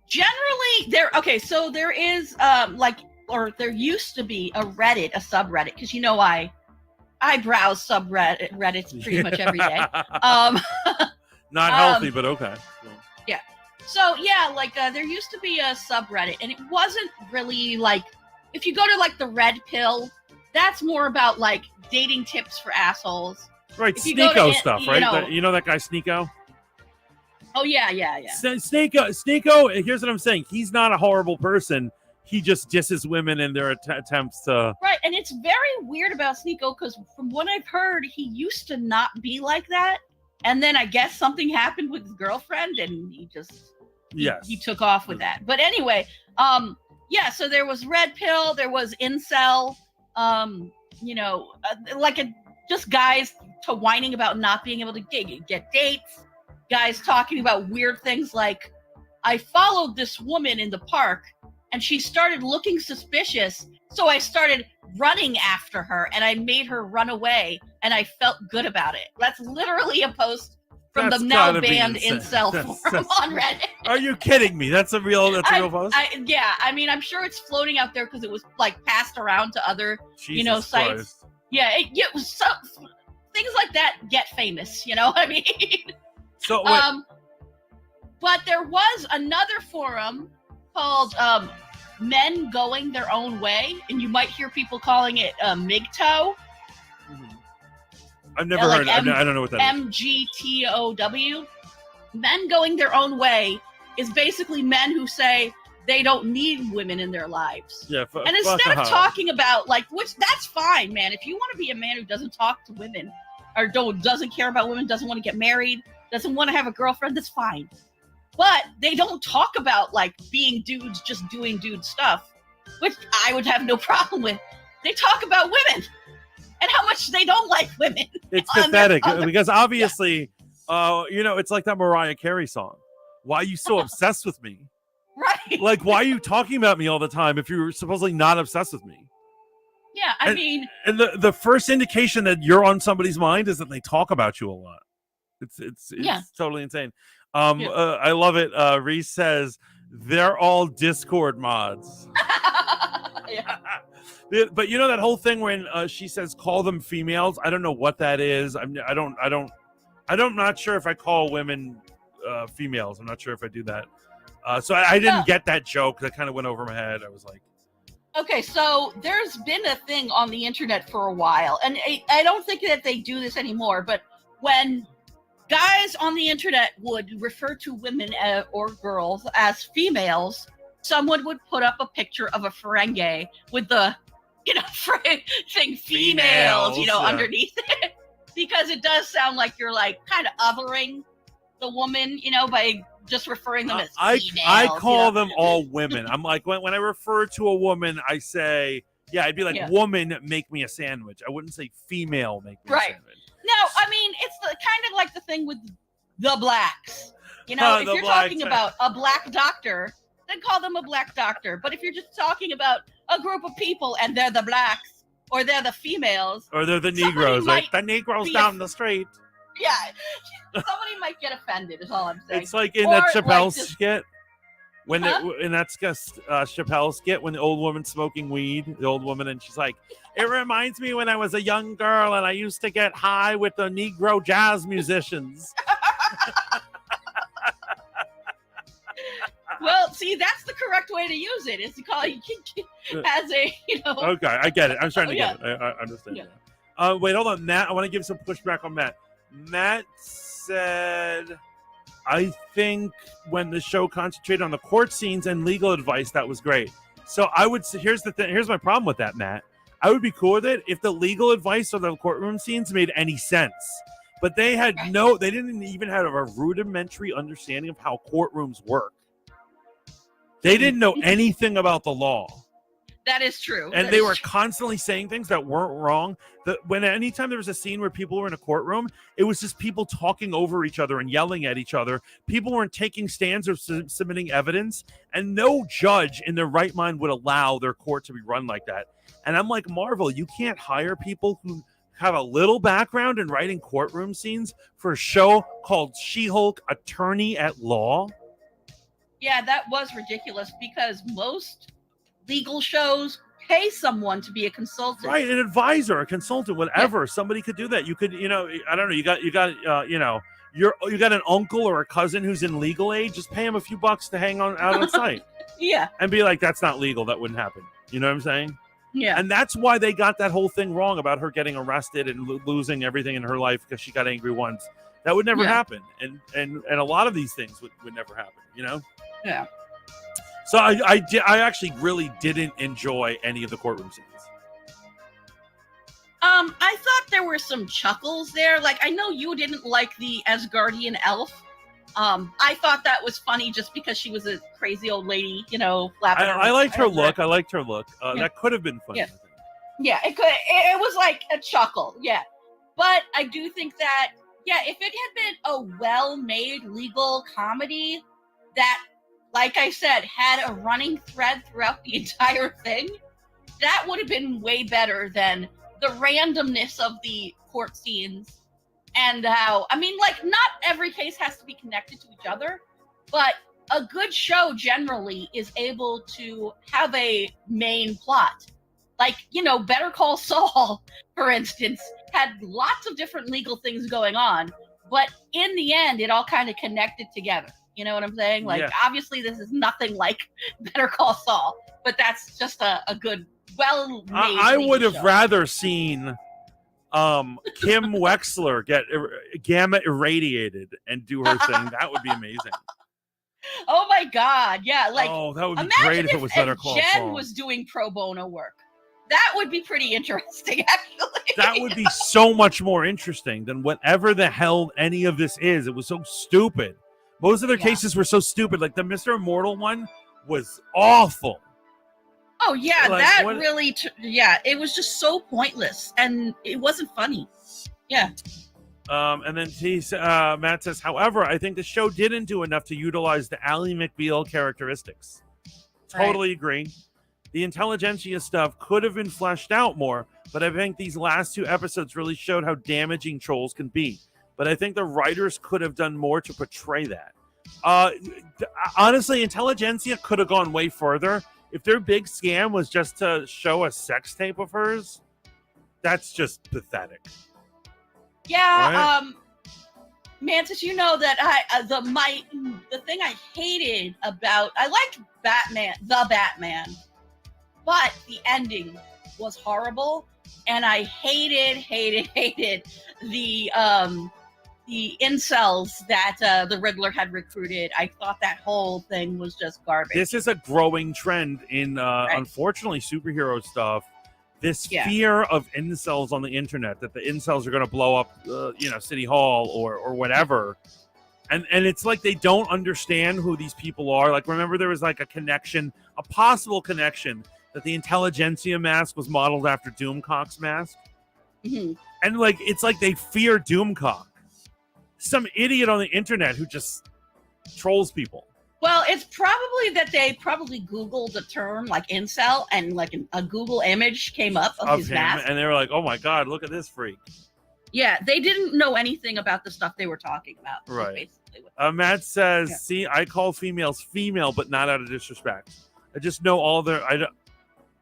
generally so there is there used to be a subreddit, because I browse subreddits pretty much every day. Not healthy, but okay. Yeah. So yeah, there used to be a subreddit, and it wasn't really if you go to the Red Pill, that's more about dating tips for assholes. Right, Sneeko stuff, right? You know that guy Sneeko? Oh yeah. Sneeko, here's what I'm saying. He's not a horrible person. He just disses women in their attempts to... Right, and it's very weird about Sneeko, because from what I've heard, he used to not be like that. And then I guess something happened with his girlfriend, and he just... Yes. He took off with that. But anyway, so there was Red Pill, there was Incel, just guys whining about not being able to get dates, guys talking about weird things like, I followed this woman in the park and she started looking suspicious, so I started running after her and I made her run away and I felt good about it. That's literally a post from the now banned Incel forum on Reddit. Are you kidding me? That's a real post? Yeah, I mean, I'm sure it's floating out there because it was passed around to other sites. Christ. Yeah, it was things like that get famous, you know what I mean? So but there was another forum called Men Going Their Own Way, and you might hear people calling it MGTOW. I've never heard. I don't know what that is. MGTOW. Men Going Their Own Way is basically men who say they don't need women in their lives. Yeah, and instead of talking about which that's fine, man. If you want to be a man who doesn't talk to women or doesn't care about women, doesn't want to get married, doesn't want to have a girlfriend, that's fine. But they don't talk about being dudes just doing dude stuff, which I would have no problem with. They talk about women and how much they don't like women. It's pathetic because obviously, it's like that Mariah Carey song. Why are you so obsessed with me? Right. Why are you talking about me all the time if you're supposedly not obsessed with me? Yeah, I mean... And the first indication that you're on somebody's mind is that they talk about you a lot. It's totally insane. I love it. Reese says, they're all Discord mods. Yeah. But you know that whole thing when she says call them females? I don't know what that is. I'm not sure if I call women females. I'm not sure if I do that. So I didn't get that joke. That kind of went over my head. I was like, okay, so there's been a thing on the internet for a while, and I don't think that they do this anymore, but when guys on the internet would refer to women or girls as females, someone would put up a picture of a Ferengi with the thing females, underneath it, because it does sound like you're kind of othering the woman, by just referring them as females. I call them all women. I'm like, when I refer to a woman, I say Yeah, I'd be like, Yeah. woman, make me a sandwich. I wouldn't say female, make me Right. a sandwich. No, I mean it's kind of like the thing with the blacks. You know, if The you're blacks. talking about a black doctor, then call them a black doctor. But if you're just talking about a group of people and they're the blacks or they're the females, Or they're the somebody Negroes, like might the Negroes be down the street. yeah, somebody might get offended. Is all I'm saying. It's like in Or, that like, Chappelle just- skit. When Huh? in that Chappelle skit, when the old woman's smoking weed, the old woman, and she's like, "It reminds me when I was a young girl and I used to get high with the Negro jazz musicians." Well, see, that's the correct way to use it. Is to call you as a Okay, I get it. I'm starting to Yeah. get it. I understand. Yeah. Yeah. Wait, hold on, Matt. I want to give some pushback on Matt. Matt said, "I think when the show concentrated on the court scenes and legal advice, that was great." So I would say, here's the thing. Here's my problem with that, Matt. I would be cool with it if the legal advice or the courtroom scenes made any sense. But they had they didn't even have a rudimentary understanding of how courtrooms work. They didn't know anything about the law. That is true. And That they is were true. constantly saying things that weren't wrong. When anytime there was a scene where people were in a courtroom, it was just people talking over each other and yelling at each other. People weren't taking stands or submitting evidence, and no judge in their right mind would allow their court to be run like that. And I'm like, Marvel, you can't hire people who have a little background in writing courtroom scenes for a show called She-Hulk Attorney at Law. Yeah, that was ridiculous because most legal shows pay someone to be a consultant. Right, an advisor, a consultant, whatever. Somebody could do that. You could, I don't know. You got, you got an uncle or a cousin who's in legal aid. Just pay him a few bucks to hang on out on site Yeah, and be like, "That's not legal. That wouldn't happen." You know what I'm saying? yeah. And that's why they got that whole thing wrong about her getting arrested and losing everything in her life because she got angry once. That would never Yeah. happen, and a lot of these things would never happen. You know? Yeah. So I actually really didn't enjoy any of the courtroom scenes. I thought there were some chuckles there. Like, I know you didn't like the Asgardian elf. I thought that was funny just because she was a crazy old lady, flapping. I liked her around. look. I liked her look. Yeah. That could have been funny. Yeah. I think. Yeah, it was like a chuckle. Yeah, but I do think that if it had been a well-made legal comedy that, like I said, had a running thread throughout the entire thing, that would have been way better than the randomness of the court scenes and how, not every case has to be connected to each other, but a good show generally is able to have a main plot. Like, Better Call Saul, for instance, had lots of different legal things going on, but in the end, it all kind of connected together. You know what I'm saying? Like, Yeah. obviously, this is nothing like Better Call Saul, but that's just a good, well-made I legal would have show. rather seen Kim Wexler get gamma irradiated and do her thing. That would be amazing. Oh my God! Yeah, like oh, that would be imagine great if it was Better Call Jen Saul. was doing pro bono work. That would be pretty interesting, actually. That would be so much more interesting than whatever the hell any of this is. It was so stupid. Most of their Yeah. cases were so stupid. Like the Mr. Immortal one was awful. Oh yeah, Like, that what- really. It was just so pointless, and it wasn't funny. Yeah. And then Matt says, however, I think the show didn't do enough to utilize the Ally McBeal characteristics. Right. Totally agree. The intelligentsia stuff could have been fleshed out more, but I think these last two episodes really showed how damaging trolls can be. But I think the writers could have done more to portray that. Honestly, intelligentsia could have gone way further. If their big scam was just to show a sex tape of hers, that's just pathetic. Yeah. Right. Mantis, you know that the thing I hated about I liked the Batman, but the ending was horrible, and I hated the incels that the Riddler had recruited. I thought that whole thing was just garbage. This is a growing trend in, unfortunately, superhero stuff. This Yeah. fear of incels on the internet, that the incels are going to blow up, City Hall or whatever. And it's like they don't understand who these people are. Like, remember there was like a connection, a possible connection that the intelligentsia mask was modeled after Doomcock's mask. Mhm. And like it's like they fear Doomcock. Some idiot on the internet who just trolls people. Well, it's probably that they probably Googled the term like incel, and like a Google image came up of his him, mask. and they were like, "Oh my god, look at this freak!" Yeah, they didn't know anything about the stuff they were talking about. was Right. basically what- Matt says, Yeah. "See, I call females female, but not out of disrespect. I just know all their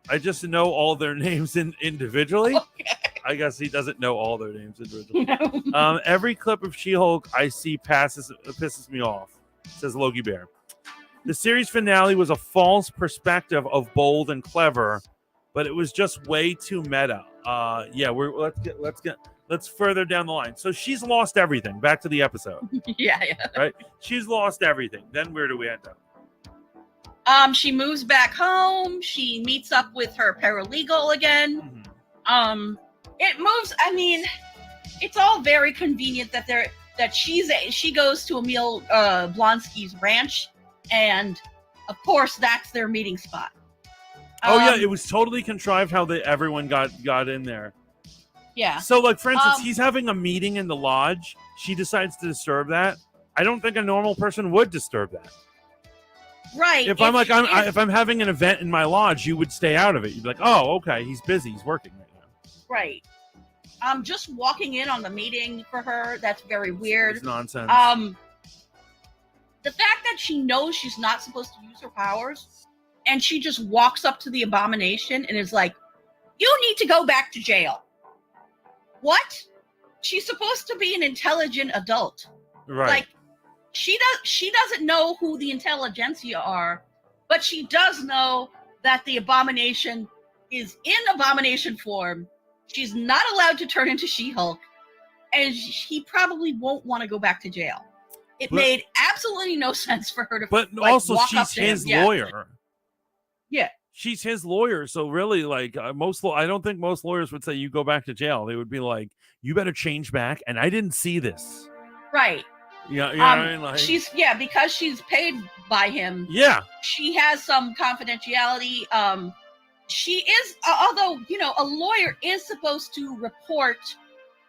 I just know all their names individually. Okay. I guess he doesn't know all their names individually. No. Every clip of She-Hulk I see pisses me off," says Logie Bear. "The series finale was a false perspective of bold and clever, but it was just way too meta." Yeah, let's further down the line. So she's lost everything. Back to the episode. Yeah. Right? She's lost everything. Then where do we end up? She moves back home. She meets up with her paralegal again. Mhm. It moves. I mean, it's all very convenient that she goes to Emil Blonsky's ranch, and of course that's their meeting spot. Oh yeah, it was totally contrived how everyone got in there. Yeah. So like for instance, Um, he's having a meeting in the lodge. She decides to disturb that. I don't think a normal person would disturb that. Right. If I'm having an event in my lodge, you would stay out of it. You'd be like, "Oh, okay, he's busy. He's working right now." right. Just walking in on the meeting for her, that's very weird. It's nonsense. The fact that she knows she's not supposed to use her powers, and she just walks up to the Abomination and is like, "You need to go back to jail." What? She's supposed to be an intelligent adult. right. Like, she doesn't know who the intelligentsia are, but she does know that the Abomination is in Abomination form. She's not allowed to turn into She-Hulk, and he probably won't want to go back to jail. It But- made absolutely no sense for her to. But like, also, walk up she's to him. his Yeah. lawyer. Yeah. She's his lawyer. So really, like I don't think most lawyers would say you go back to jail. They would be like, "You better change back." And I didn't see this. Right. Yeah, you know what I mean? Like, Because she's paid by him. yeah, She has some confidentiality. She is, although a lawyer is supposed to report.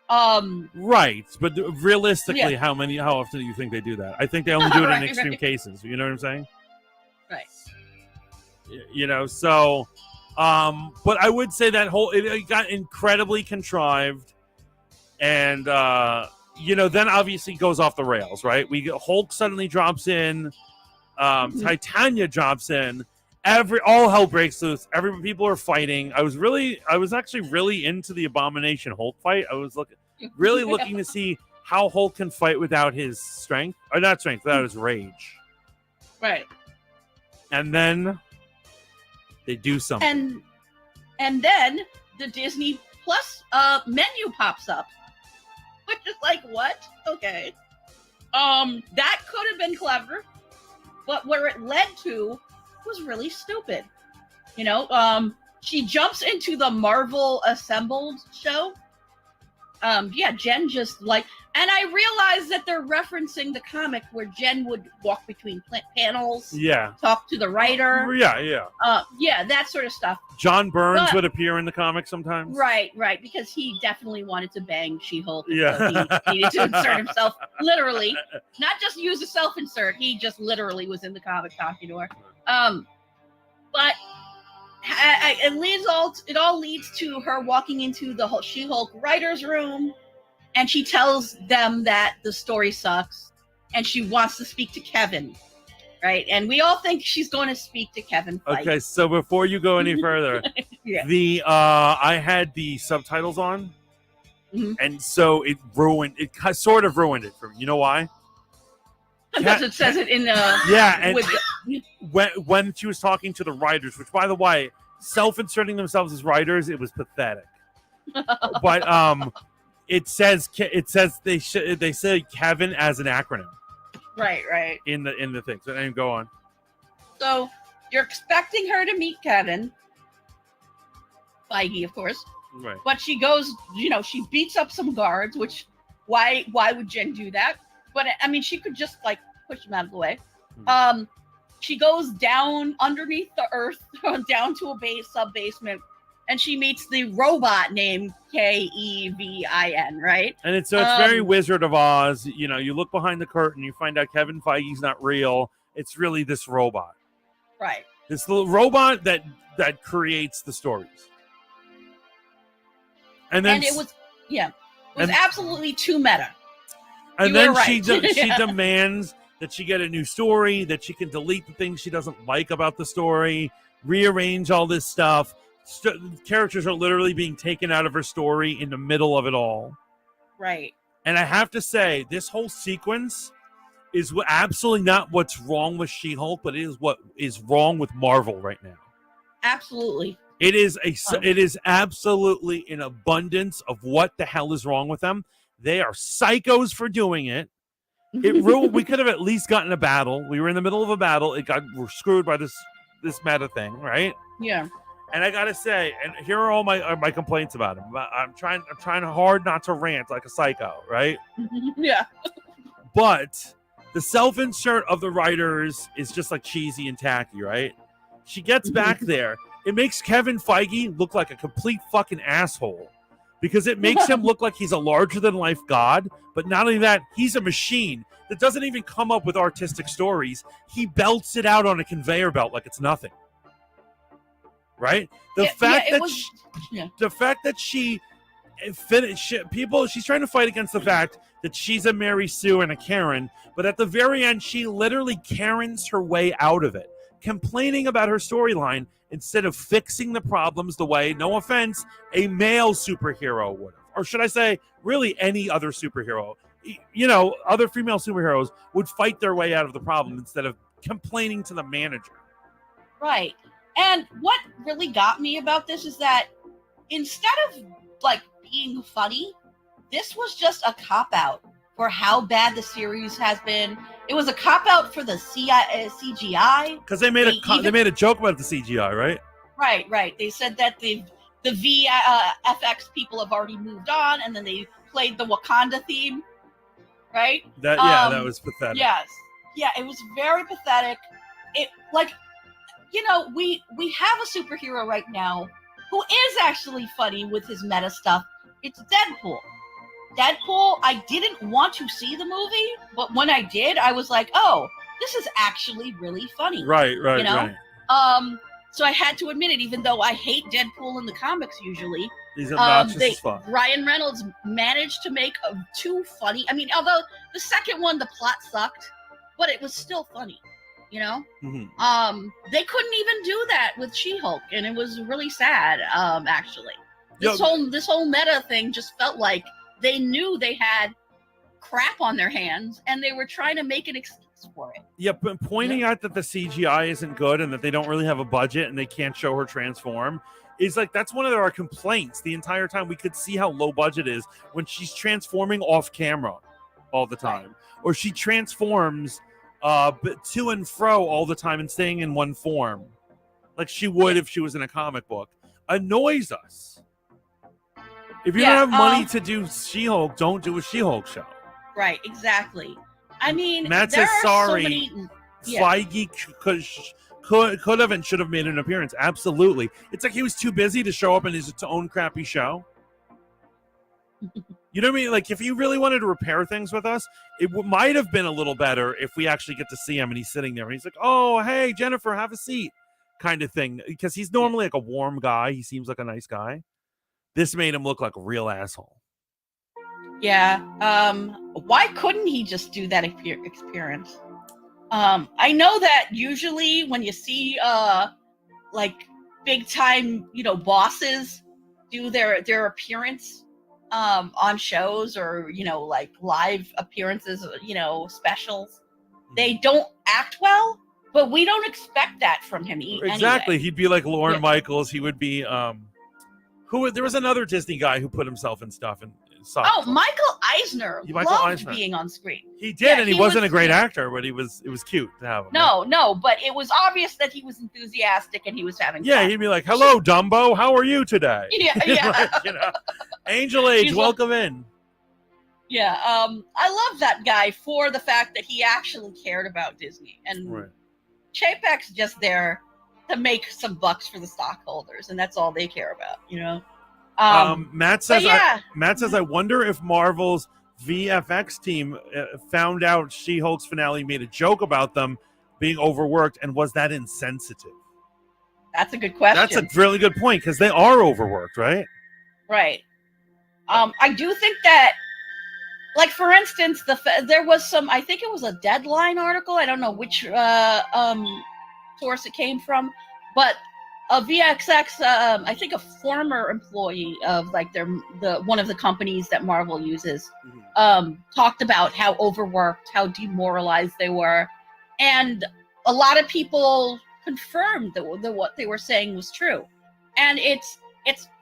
right. But realistically, Yeah. how often do you think they do that? I think they only do it in Right, extreme right. cases. You know what I'm saying? Right. So but I would say that it got incredibly contrived, and then obviously goes off the rails, right? Hulk suddenly drops in, Titania drops in, all hell breaks loose, people are fighting. I was actually really into the Abomination Hulk fight. I was looking to see how Hulk can fight without his strength, or not strength, without his rage. Right. And then they do something. And then the Disney Plus menu pops up, which is like, what? Okay. That could have been clever, but where it led to was really stupid. She jumps into the Marvel Assembled show. Jen just and I realized that they're referencing the comic where Jen would walk between panels, Yeah. talk to the writer. Yeah. That sort of stuff. John Burns But- would appear in the comic sometimes. Right, because he definitely wanted to bang She-Hulk. Yeah. So he needed to insert himself, literally. Not just use a self-insert, he just literally was in the comic talking to her. But it all leads to her walking into the She-Hulk writer's room, and she tells them that the story sucks, and she wants to speak to Kevin. Right, and we all think she's going to speak to Kevin Feige. Okay, so before you go any further, Yeah. I had the subtitles on, Mhm. and so it sort of ruined it for me. You know why? Because it says it in Yeah, and with when she was talking to the writers, which by the way, self-inserting themselves as writers, it was pathetic. But it says they say Kevin as an acronym right. in the thing. So then go on. So you're expecting her to meet Kevin Feige, of course, Right. but she goes, she beats up some guards. Which why would Jen do that? But I mean, she could just push him out of the way. she goes down underneath the earth, down to a sub-basement, and she meets the robot named Kevin, right? And it's very Wizard of Oz. You know, you look behind the curtain, you find out Kevin Feige's not real. It's really this robot. Right. This little robot that creates the stories. And then it was absolutely too meta. And You then were right. she demands that she get a new story, that she can delete the things she doesn't like about the story, rearrange all this stuff. Characters are literally being taken out of her story in the middle of it all. Right. And I have to say, this whole sequence is absolutely not what's wrong with She-Hulk, but it is what is wrong with Marvel right now. Absolutely. It is absolutely an abundance of what the hell is wrong with them. They are psychos for doing it. We could have at least gotten a battle. We were in the middle of a battle. We're screwed by this meta thing, right? Yeah. And I gotta say, and here are all my complaints about him. I'm trying hard not to rant like a psycho, right? Yeah. But the self-insert of the writers is just like cheesy and tacky, right? She gets back there. It makes Kevin Feige look like a complete fucking asshole because it makes him look like he's a larger-than-life god. But not only that, he's a machine that doesn't even come up with artistic stories. He belts it out on a conveyor belt like it's nothing. Right? The fact that she's trying to fight against the fact that she's a Mary Sue and a Karen, but at the very end, she literally Karens her way out of it, complaining about her storyline instead of fixing the problems the way, no offense, a male superhero would have. Or should I say, really any other superhero. You know, other female superheroes would fight their way out of the problem instead of complaining to the manager. Right. And what really got me about this is that instead of like being funny, this was just a cop-out for how bad the series has been. It was a cop-out for the CGI. Because they made a joke about the CGI, right? Right. They said that the VFX people have already moved on, and then they played the Wakanda theme, right? That was pathetic. Yes. Yeah, it was very pathetic. We have a superhero right now who is actually funny with his meta stuff. It's Deadpool. I didn't want to see the movie, but when I did, I was like, oh, this is actually really funny. Right. You know? Right. So I had to admit it, even though I hate Deadpool in the comics usually. He's obnoxious as fuck. Ryan Reynolds managed to make two funny. I mean, although the second one, the plot sucked, but it was still funny. You know, they couldn't even do that with She-Hulk, and it was really sad. Actually, this whole meta thing just felt like they knew they had crap on their hands, and they were trying to make an excuse for it. Yeah, but pointing out that the CGI isn't good and that they don't really have a budget and they can't show her transform is like that's one of our complaints the entire time. We could see how low budget is when she's transforming off camera all the time, or she transforms. But to and fro all the time and staying in one form, like she would if she was in a comic book, annoys us. If you don't have money to do She-Hulk, don't do a She-Hulk show. Right, exactly. I mean, Matt says sorry. Feige could have and should have made an appearance. Absolutely. It's like he was too busy to show up in his own crappy show. You know what I mean? Like, if he really wanted to repair things with us, it might have been a little better if we actually get to see him and he's sitting there and he's like, oh, hey, Jennifer, have a seat, kind of thing. Because he's normally like a warm guy. He seems like a nice guy. This made him look like a real asshole. Yeah. Why couldn't he just do that experience? I know that usually when you see like big time, bosses do their appearance on shows or like live appearances, specials, they don't act well, but we don't expect that from him exactly anyway. He'd be like Lorne Michaels. He would be there was another Disney guy who put himself in stuff and Michael Eisner loved being on screen. He did, and he wasn't a great actor, but it was cute to have him. No, but it was obvious that he was enthusiastic and he was having fun. He'd be like, hello, Dumbo, how are you today? Yeah. Like, Angel Age, welcome in. Yeah, I love that guy for the fact that he actually cared about Disney. And Chapek's just there to make some bucks for the stockholders, and that's all they care about, Matt says, yeah. I wonder if Marvel's VFX team found out She-Hulk's finale made a joke about them being overworked, and was that insensitive? That's a good question. That's a really good point, because they are overworked, right? Right. I do think that, like, for instance, there was some, I think it was a Deadline article. I don't know which source it came from, but a VXX, I think a former employee of like one of the companies that Marvel uses, talked about how overworked, how demoralized they were, and a lot of people confirmed that what they were saying was true. And it's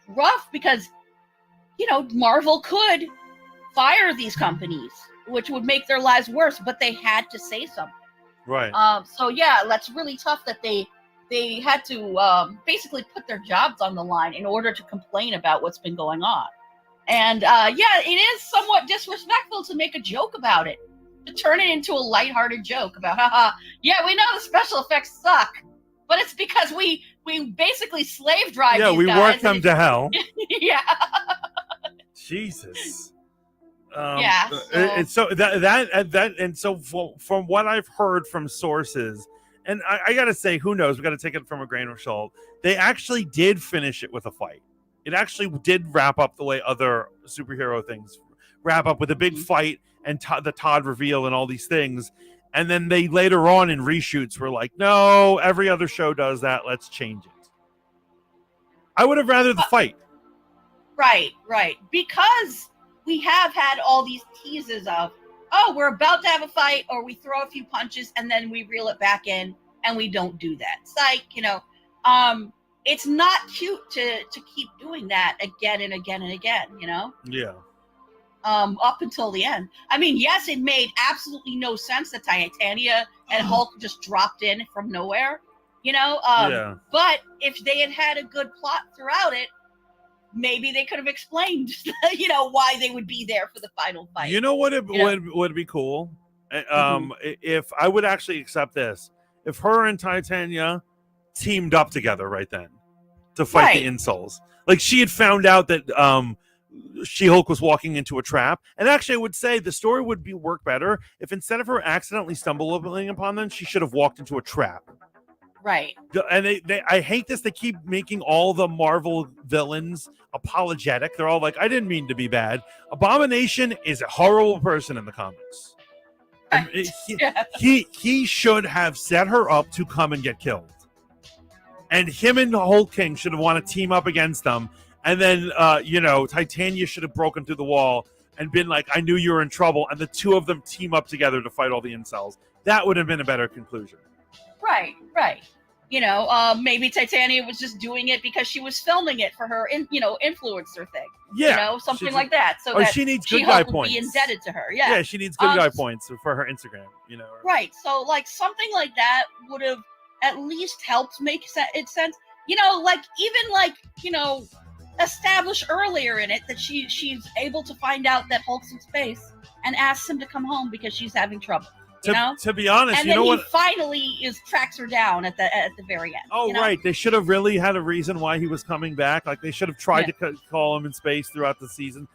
rough because Marvel could fire these companies, which would make their lives worse, but they had to say something. Right. So yeah, that's really tough that they had to basically put their jobs on the line in order to complain about what's been going on. And yeah, it is somewhat disrespectful to make a joke about it, to turn it into a lighthearted joke about, haha, yeah, we know the special effects suck, but it's because we basically slave drive these we guys. work them to hell. Yeah. Jesus. Yeah. From what I've heard from sources, and I gotta say, who knows? We gotta take it from a grain of salt. They actually did finish it with a fight. It actually did wrap up the way other superhero things wrap up, with a big fight and the Todd reveal and all these things. And then they later on in reshoots were like, no, every other show does that. Let's change it. I would have rather the fight. Right. Because we have had all these teases of, oh, we're about to have a fight, or we throw a few punches and then we reel it back in, and we don't do that. It's like, it's not cute to keep doing that again and again and again, Yeah. Up until the end. I mean, yes, it made absolutely no sense that Titania and Hulk just dropped in from nowhere, but if they had had a good plot throughout it, maybe they could have explained, why they would be there for the final fight. You know what would be cool? If I would actually accept this, if her and Titania teamed up together right then to fight the insoles. Like, she had found out that She-Hulk was walking into a trap. And actually, I would say the story would work better if, instead of her accidentally stumbling upon them, she should have walked into a trap. Right. And I hate this. They keep making all the Marvel villains apologetic. They're all like, I didn't mean to be bad. Abomination is a horrible person in the comics. Right. He should have set her up to come and get killed. And him and Hulk King should have want to team up against them. And then, Titania should have broken through the wall and been like, I knew you were in trouble. And the two of them team up together to fight all the incels. That would have been a better conclusion. Right. Maybe Titania was just doing it because she was filming it for her, influencer thing. Yeah. Something like that. So or that she needs good guy points. Be indebted to her. Yeah. Yeah, she needs good guy points for her Instagram. Right. So, like, something like that would have at least helped make it sense. Establish earlier in it that she's able to find out that Hulk's in space and asks him to come home because she's having trouble. To be honest, and then he finally tracks her down at the very end. Oh, right. They should have really had a reason why he was coming back. Like, they should have tried to call him in space throughout the season.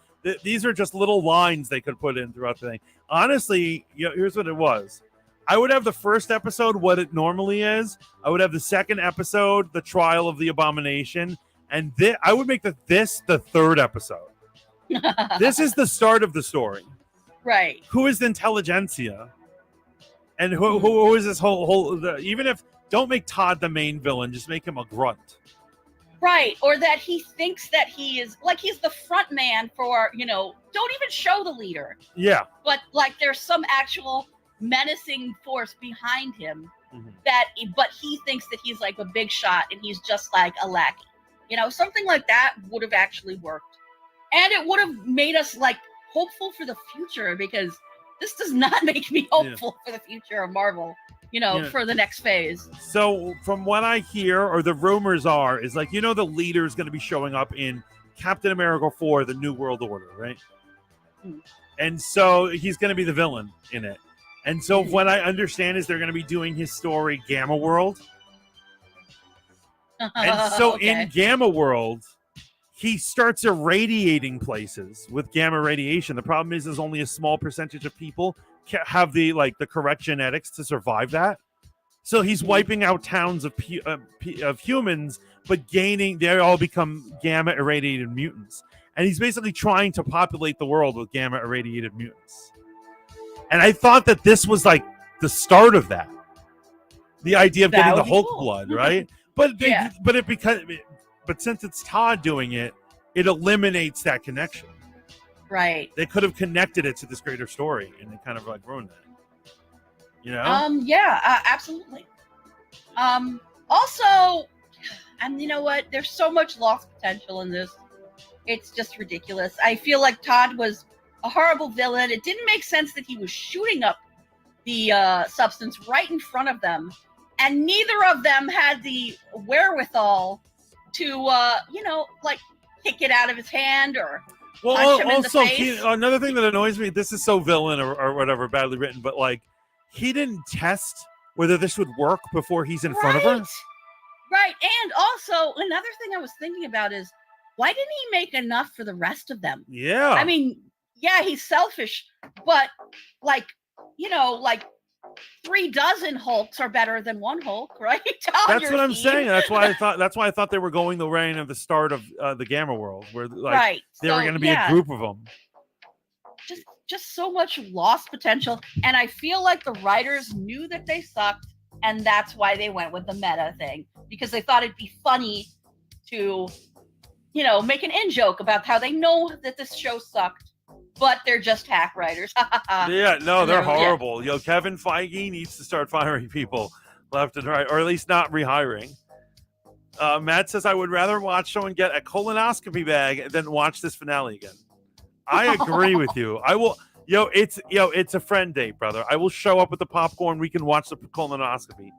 These are just little lines they could put in throughout the thing. Honestly, here's what it was. I would have the first episode what it normally is. I would have the second episode, the trial of the Abomination, and I would make this the third episode. This is the start of the story. Right. Who is the intelligentsia? And who is this whole even if don't make Todd the main villain, just make him a grunt. Right. Or that he thinks that he is like he's the front man for, don't even show the leader. Yeah. But like there's some actual menacing force behind him but he thinks that he's like a big shot and he's just like a lackey. Something like that would have actually worked. And it would have made us like hopeful for the future, because this does not make me hopeful for the future of Marvel, for the next phase. So from what I hear, or the rumors are, is like, the leader is going to be showing up in Captain America 4, The New World Order, right? And so he's going to be the villain in it. And so what I understand is they're going to be doing his story Gamma World. And so in Gamma World, he starts irradiating places with gamma radiation. The problem is there's only a small percentage of people have the correct genetics to survive that. So he's wiping out towns of humans, but they all become gamma irradiated mutants. And he's basically trying to populate the world with gamma irradiated mutants. And I thought that this was like the start of that. The idea of getting the Hulk blood, right? But but since it's Todd doing it, it eliminates that connection. Right. They could have connected it to this greater story, and they kind of ruined that. You know? Yeah, absolutely. Also, and you know what? There's so much lost potential in this. It's just ridiculous. I feel like Todd was a horrible villain. It didn't make sense that he was shooting up the substance right in front of them, and neither of them had the wherewithal to, kick it out of his hand or punch him in the face. Another thing that annoys me, this is so villain or whatever, badly written, but he didn't test whether this would work before he's in front of her. Right. And also, another thing I was thinking about is, why didn't he make enough for the rest of them? Yeah. I mean, yeah, he's selfish, but 36 Hulks are better than one Hulk, right? That's what I'm saying. That's why I thought they were going the way of the start of the Gamma World, where they were going to be a group of them. Just so much lost potential, and I feel like the writers knew that they sucked, and that's why they went with the meta thing, because they thought it'd be funny to, make an in-joke about how they know that this show sucked, but they're just hack writers. Yeah, no, they're horrible. Yeah. Kevin Feige needs to start firing people left and right, or at least not rehiring. Matt says, I would rather watch someone get a colonoscopy bag than watch this finale again. I agree with you. I will. It's a friend date, brother. I will show up with the popcorn. We can watch the colonoscopy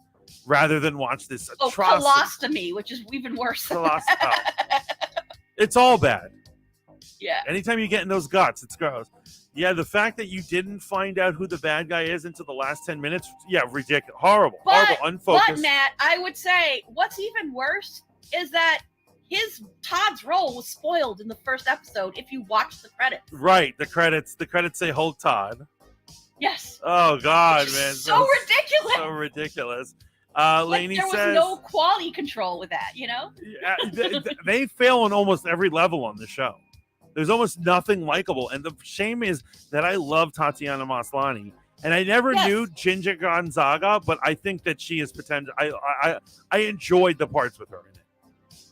rather than watch this atrocity. Colostomy, which is even worse. It's all bad. Yeah. Anytime you get in those guts, it's gross. Yeah, the fact that you didn't find out who the bad guy is until the last 10 minutes, ridiculous. Horrible, unfocused. But, Matt, I would say what's even worse is that Todd's role was spoiled in the first episode if you watch the credits. Right, the credits say Hulk Todd. Yes. Oh, God, man. So ridiculous. So ridiculous. Lainey there was no quality control with that, they fail on almost every level on the show. There's almost nothing likable. And the shame is that I love Tatiana Maslany. And I never knew Ginger Gonzaga, but I think that she is potential. I enjoyed the parts with her in it.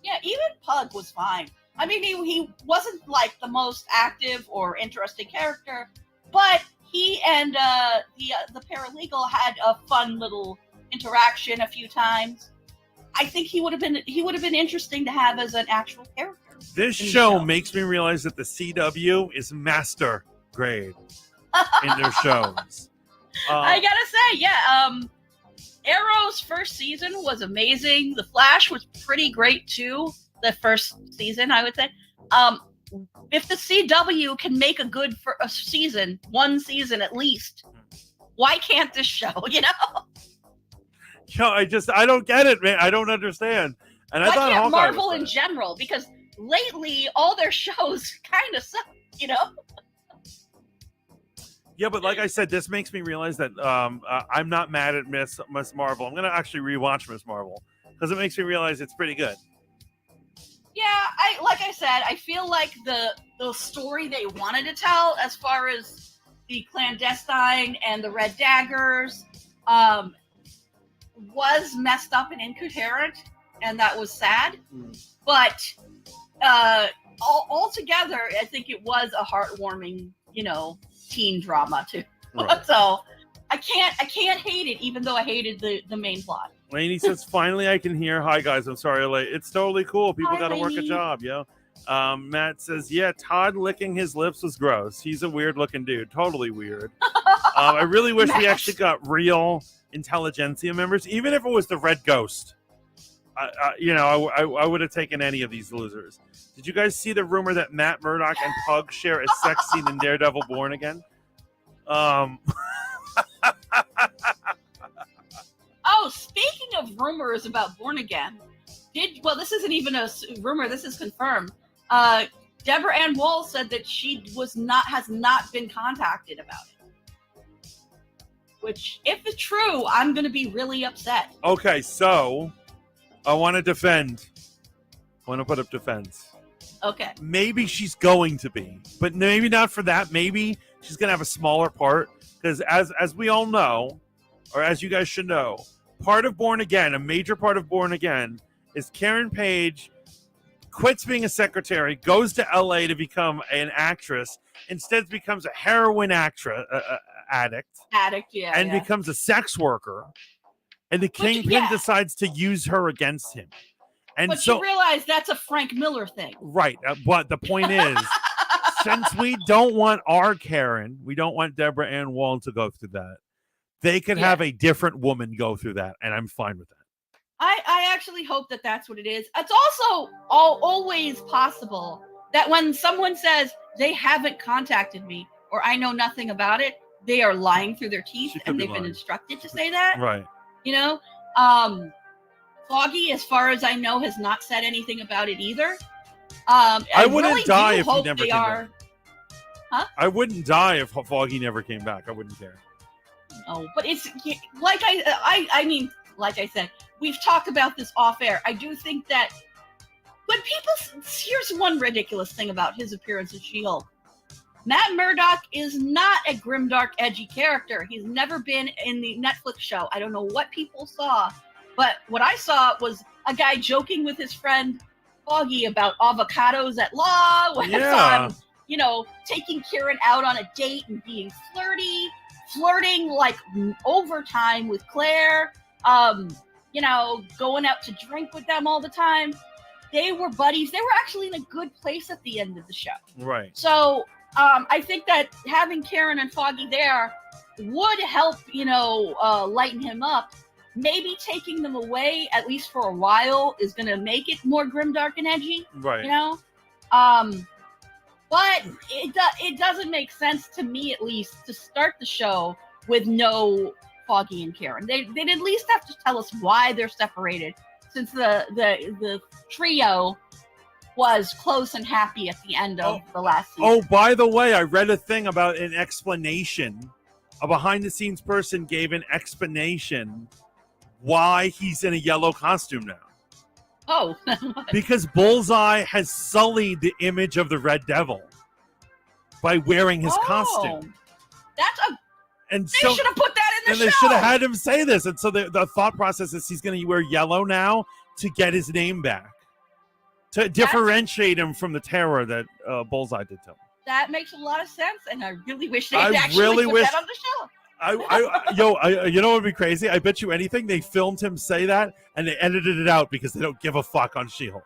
Yeah, even Pug was fine. I mean, he wasn't the most active or interesting character, but he and the paralegal had a fun little interaction a few times. I think he would have been interesting to have as an actual character. This show makes me realize that the CW is master grade in their shows. I gotta say, Arrow's first season was amazing. The Flash was pretty great too. The first season, I would say. If the CW can make a good for a season, one season at least, why can't this show? I don't get it, man. I don't understand. And I thought Hawkeye Marvel in general, because lately all their shows kind of suck. Yeah, but like I said, this makes me realize that I'm not mad at Miss Marvel. I'm going to actually rewatch Miss Marvel because it makes me realize it's pretty good. Yeah, like I said, I feel like the story they wanted to tell as far as the clandestine and the Red Daggers was messed up and incoherent, and that was sad. But altogether, I think it was a heartwarming, teen drama too. Right. So I can't hate it, even though I hated the main plot. Lainey says, finally I can hear. Hi guys, I'm sorry late. It's totally cool. People got to work a job, Matt says, Todd licking his lips was gross. He's a weird looking dude. Totally weird. I really wish we actually got real intelligentsia members, even if it was the Red Ghost. I would have taken any of these losers. Did you guys see the rumor that Matt Murdock and Pug share a sex scene in Daredevil Born Again? of rumors about Born Again, this isn't even a rumor. This is confirmed. Deborah Ann Woll said that she has not been contacted about it. Which, if it's true, I'm going to be really upset. Okay, so I want to defend. I want to put up defense. Okay. Maybe she's going to be, but maybe not for that. Maybe she's going to have a smaller part because, as we all know, or as you guys should know, part of Born Again, a major part of Born Again, is Karen Page quits being a secretary, goes to LA to become an actress, instead becomes a heroin addict, Yeah, and becomes a sex worker, and the Kingpin decides to use her against him. And but so you realize that's a Frank Miller thing, right? But the point is, since we don't want our Karen, we don't want Deborah Ann Woll to go through that. They could have a different woman go through that, and I'm fine with that. I actually hope that that's what it is. It's also always possible that when someone says they haven't contacted me or I know nothing about it, they are lying through their teeth and they've been instructed to say that. Right. You know, Foggy, as far as I know, has not said anything about it either. I wouldn't really die if he never came back. Huh? I wouldn't die if Foggy never came back. I wouldn't care. No, but it's like I mean, like I said, we've talked about this off air. I do think that when here's one ridiculous thing about his appearance as She-Hulk. Matt Murdock is not a grimdark, edgy character. He's never been in the Netflix show. I don't know what people saw, but what I saw was a guy joking with his friend Foggy about avocados at law. When I saw him, taking Kieran out on a date and being flirting like overtime with Claire. Going out to drink with them all the time. They were buddies. They were actually in a good place at the end of the show. Right. So I think that having Karen and Foggy there would help, lighten him up. Maybe taking them away, at least for a while, is going to make it more grimdark and edgy. Right. But it doesn't make sense to me, at least, to start the show with no Foggy and Karen. They'd at least have to tell us why they're separated, since the trio was close and happy at the end of the last season. Oh, by the way, I read a thing about an explanation. A behind-the-scenes person gave an explanation why he's in a yellow costume now. Oh. Because Bullseye has sullied the image of the Red Devil by wearing his costume. They should have put that in the show. And they should have had him say this. And so the thought process is he's going to wear yellow now to get his name back. To differentiate him from the terror that Bullseye did to him. That makes a lot of sense, and I really wish they'd actually put that on the show. You know what would be crazy? I bet you anything they filmed him say that, and they edited it out because they don't give a fuck on She-Hulk.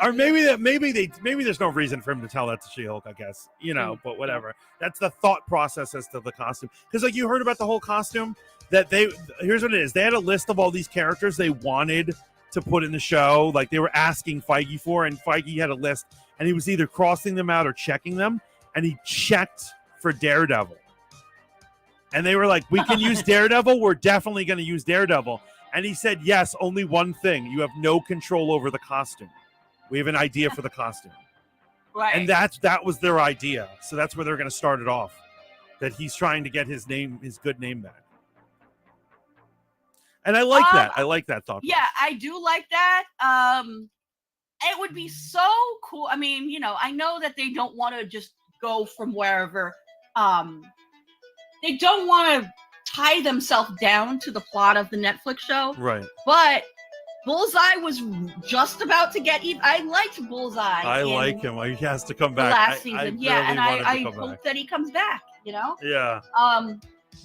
Or maybe there's no reason for him to tell that to She-Hulk, I guess. But whatever. That's the thought process as to the costume. Because like you heard about the whole costume, here's what it is. They had a list of all these characters they wanted to put in the show, like they were asking Feige for, and Feige had a list, and he was either crossing them out or checking them, and he checked for Daredevil. And they were like, we can use Daredevil, we're definitely going to use Daredevil. And he said, yes, only one thing, you have no control over the costume. We have an idea for the costume. Right. And that was their idea. So that's where they're going to start it off, that he's trying to get his good name back. And I like that. I like that thought. Yeah, I do like that. It would be so cool. I mean, I know that they don't want to just go from wherever. They don't want to tie themselves down to the plot of the Netflix show. Right. But Bullseye was just about to get even. I liked Bullseye. I like him. He has to come back. Last season. I hope that he comes back, Yeah.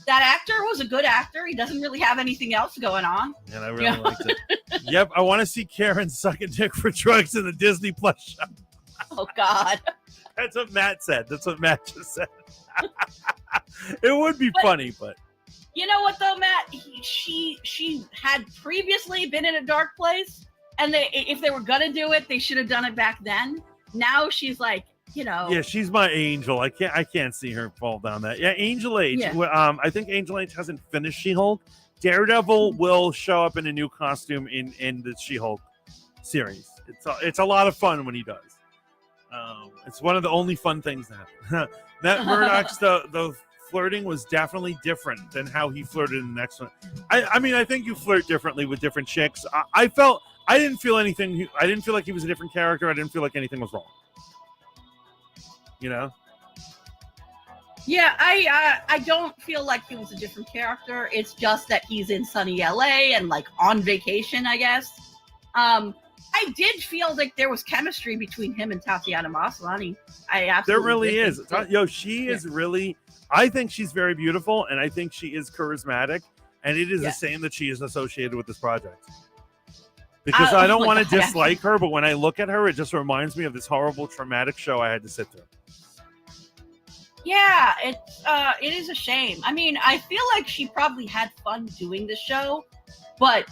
That actor was a good actor. He doesn't really have anything else going on. And I really liked it. Yep, I want to see Karen suck a dick for drugs in the Disney Plus show. Oh, God. That's what Matt said. That's what Matt just said. It would be funny, but... You know what, though, Matt? She had previously been in a dark place, and if they were going to do it, they should have done it back then. Now she's like... Yeah, she's my angel. I can't see her fall down that. Yeah, Angel H. Yeah. I think Angel H hasn't finished She-Hulk. Daredevil will show up in a new costume in the She-Hulk series. It's a lot of fun when he does. It's one of the only fun things that happen. Matt Murdock's the flirting was definitely different than how he flirted in the next one. I mean, I think you flirt differently with different chicks. I didn't feel anything. I didn't feel like he was a different character. I didn't feel like anything was wrong. You know? Yeah, I don't feel like he was a different character. It's just that he's in sunny LA and like on vacation, I guess. I did feel like there was chemistry between him and Tatiana Maslany. I absolutely There really is. think- Yo, she is really. I think she's very beautiful, and I think she is charismatic. And it is a shame that she is associated with this project. Because I don't want to dislike her, but when I look at her, it just reminds me of this horrible, traumatic show I had to sit through. Yeah, it is a shame. I mean, I feel like she probably had fun doing the show, but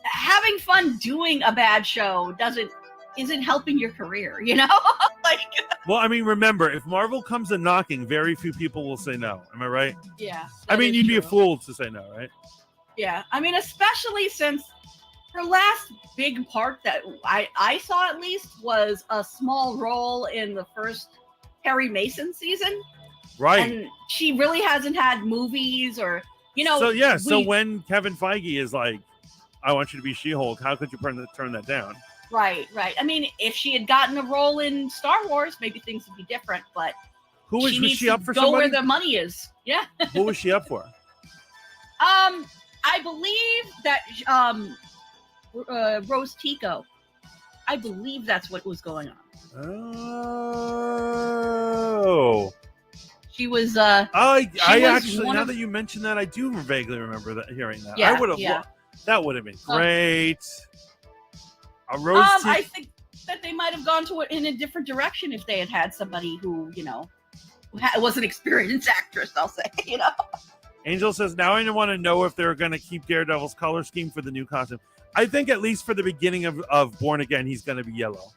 having fun doing a bad show isn't helping your career, you know? Like, well, I mean, remember, if Marvel comes a knocking, very few people will say no. Am I right? yeah. I mean, that is you'd be a true. fool to say no, right? Yeah, I mean, especially since her last big part that I saw at least was a small role in the first Perry Mason season. Right. And she really hasn't had movies or, you know. So when Kevin Feige is like, I want you to be She-Hulk, how could you turn that down? Right. I mean, if she had gotten a role in Star Wars, maybe things would be different, but Was she up for go somebody? where the money is. Yeah. Who was she up for? I believe that Rose Tico. I believe that's what was going on. Oh. She was I was actually, one now of- that you mention that, I do vaguely remember hearing that. Yeah, I would have. yeah. That would have been great. A Rose. I think that they might have gone to it in a different direction if they had had somebody who, you know, was an experienced actress, I'll say, you know. Angel says, now I want to know if they're going to keep Daredevil's color scheme for the new costume. I think at least for the beginning of Born Again, he's going to be yellow.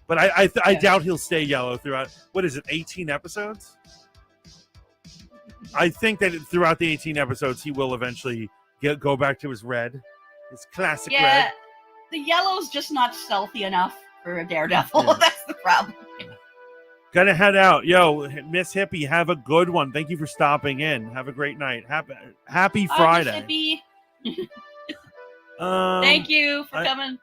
But I doubt he'll stay yellow throughout. What is it, 18 episodes? I think that throughout the 18 episodes, he will eventually go back to his red, his classic red. The yellow's just not stealthy enough for a Daredevil. Yeah. That's the problem. Gotta head out. Yo, Miss Hippie, have a good one. Thank you for stopping in. Have a great night. Happy Friday. Thank you for coming.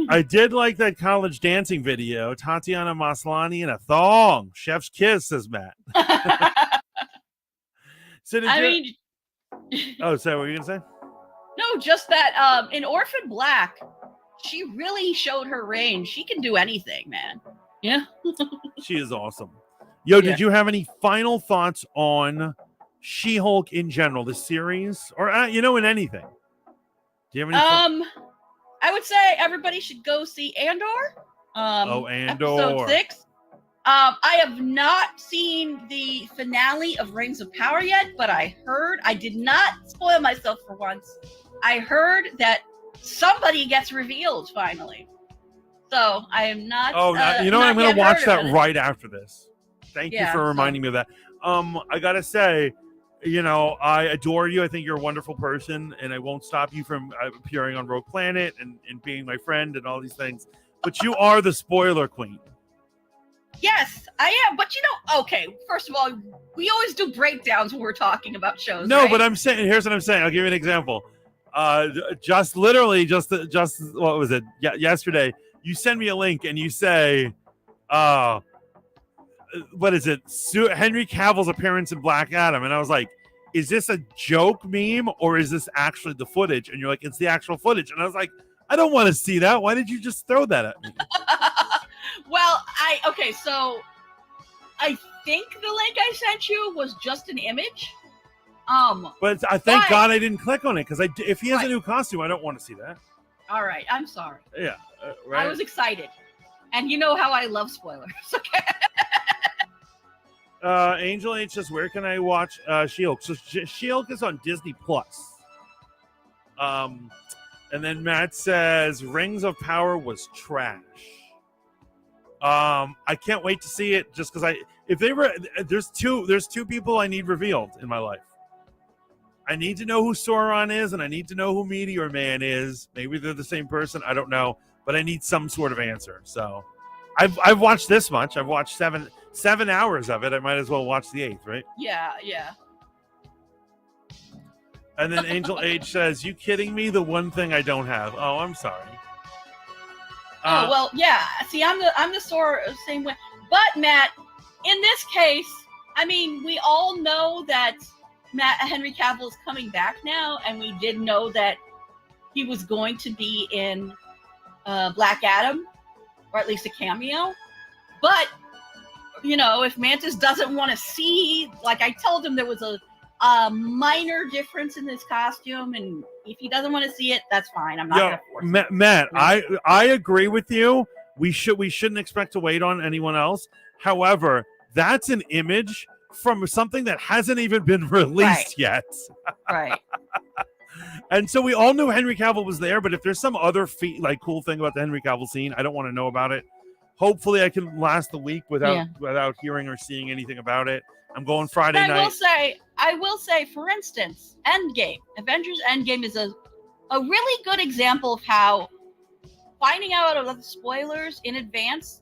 I did like that college dancing video. Tatiana Maslany in a thong. Chef's kiss, says Matt. So oh, sorry, what were you gonna say? No, just that in Orphan Black, she really showed her range. She can do anything, man. Yeah. She is awesome. Yo, did you have any final thoughts on She-Hulk in general, the series, or in anything? Do you have any? I would say everybody should go see Andor. Andor. Episode 6. I have not seen the finale of Rings of Power yet, but I did not spoil myself for once. I heard that somebody gets revealed finally. So I am not. I'm going to watch that right after this. Thank you for reminding me of that. I got to say, I adore you. I think you're a wonderful person, and I won't stop you from appearing on Rogue Planet and being my friend and all these things. But you are the spoiler queen. Yes, I am. But okay, first of all, we always do breakdowns when we're talking about shows. No, right? but I'm saying, here's what I'm saying. I'll give you an example. Just what was it? Yesterday, you send me a link and you say, what is it? Henry Cavill's appearance in Black Adam. And I was like, is this a joke meme or is this actually the footage? And you're like, it's the actual footage. And I was like, I don't want to see that. Why did you just throw that at me? Well, so I think the link I sent you was just an image. But I thank God I didn't click on it because if he has a new costume, I don't want to see that. All right, I'm sorry. Yeah, right. I was excited, and you know how I love spoilers. Okay. Angel H says, where can I watch She-Hulk? So She-Hulk is on Disney Plus. And then Matt says Rings of Power was trash. I can't wait to see it just because there's two people I need revealed in my life. I need to know who Sauron is, and I need to know who Meteor Man is. Maybe they're the same person. I don't know, but I need some sort of answer. So, I've watched this much. I've watched 7 hours of it. I might as well watch the 8th, right? Yeah, yeah. And then Angel Age says, "You kidding me? The one thing I don't have." Oh, I'm sorry. Oh well, yeah. See, I'm the same way. But Matt, in this case, I mean, we all know that Henry Cavill is coming back now, and we did know that he was going to be in Black Adam, or at least a cameo. But you know, if Mantis doesn't want to see, like I told him, there was a minor difference in his costume, and if he doesn't want to see it, that's fine. I'm not going to force it. Matt, I agree with you. We shouldn't expect to wait on anyone else. However, that's an image from something that hasn't even been released yet. Right. And so we all knew Henry Cavill was there, but if there's some other cool thing about the Henry Cavill scene, I don't want to know about it. Hopefully I can last the week without hearing or seeing anything about it. I'm going Friday night. I will say, for instance, Endgame. Avengers Endgame is a really good example of how finding out about the spoilers in advance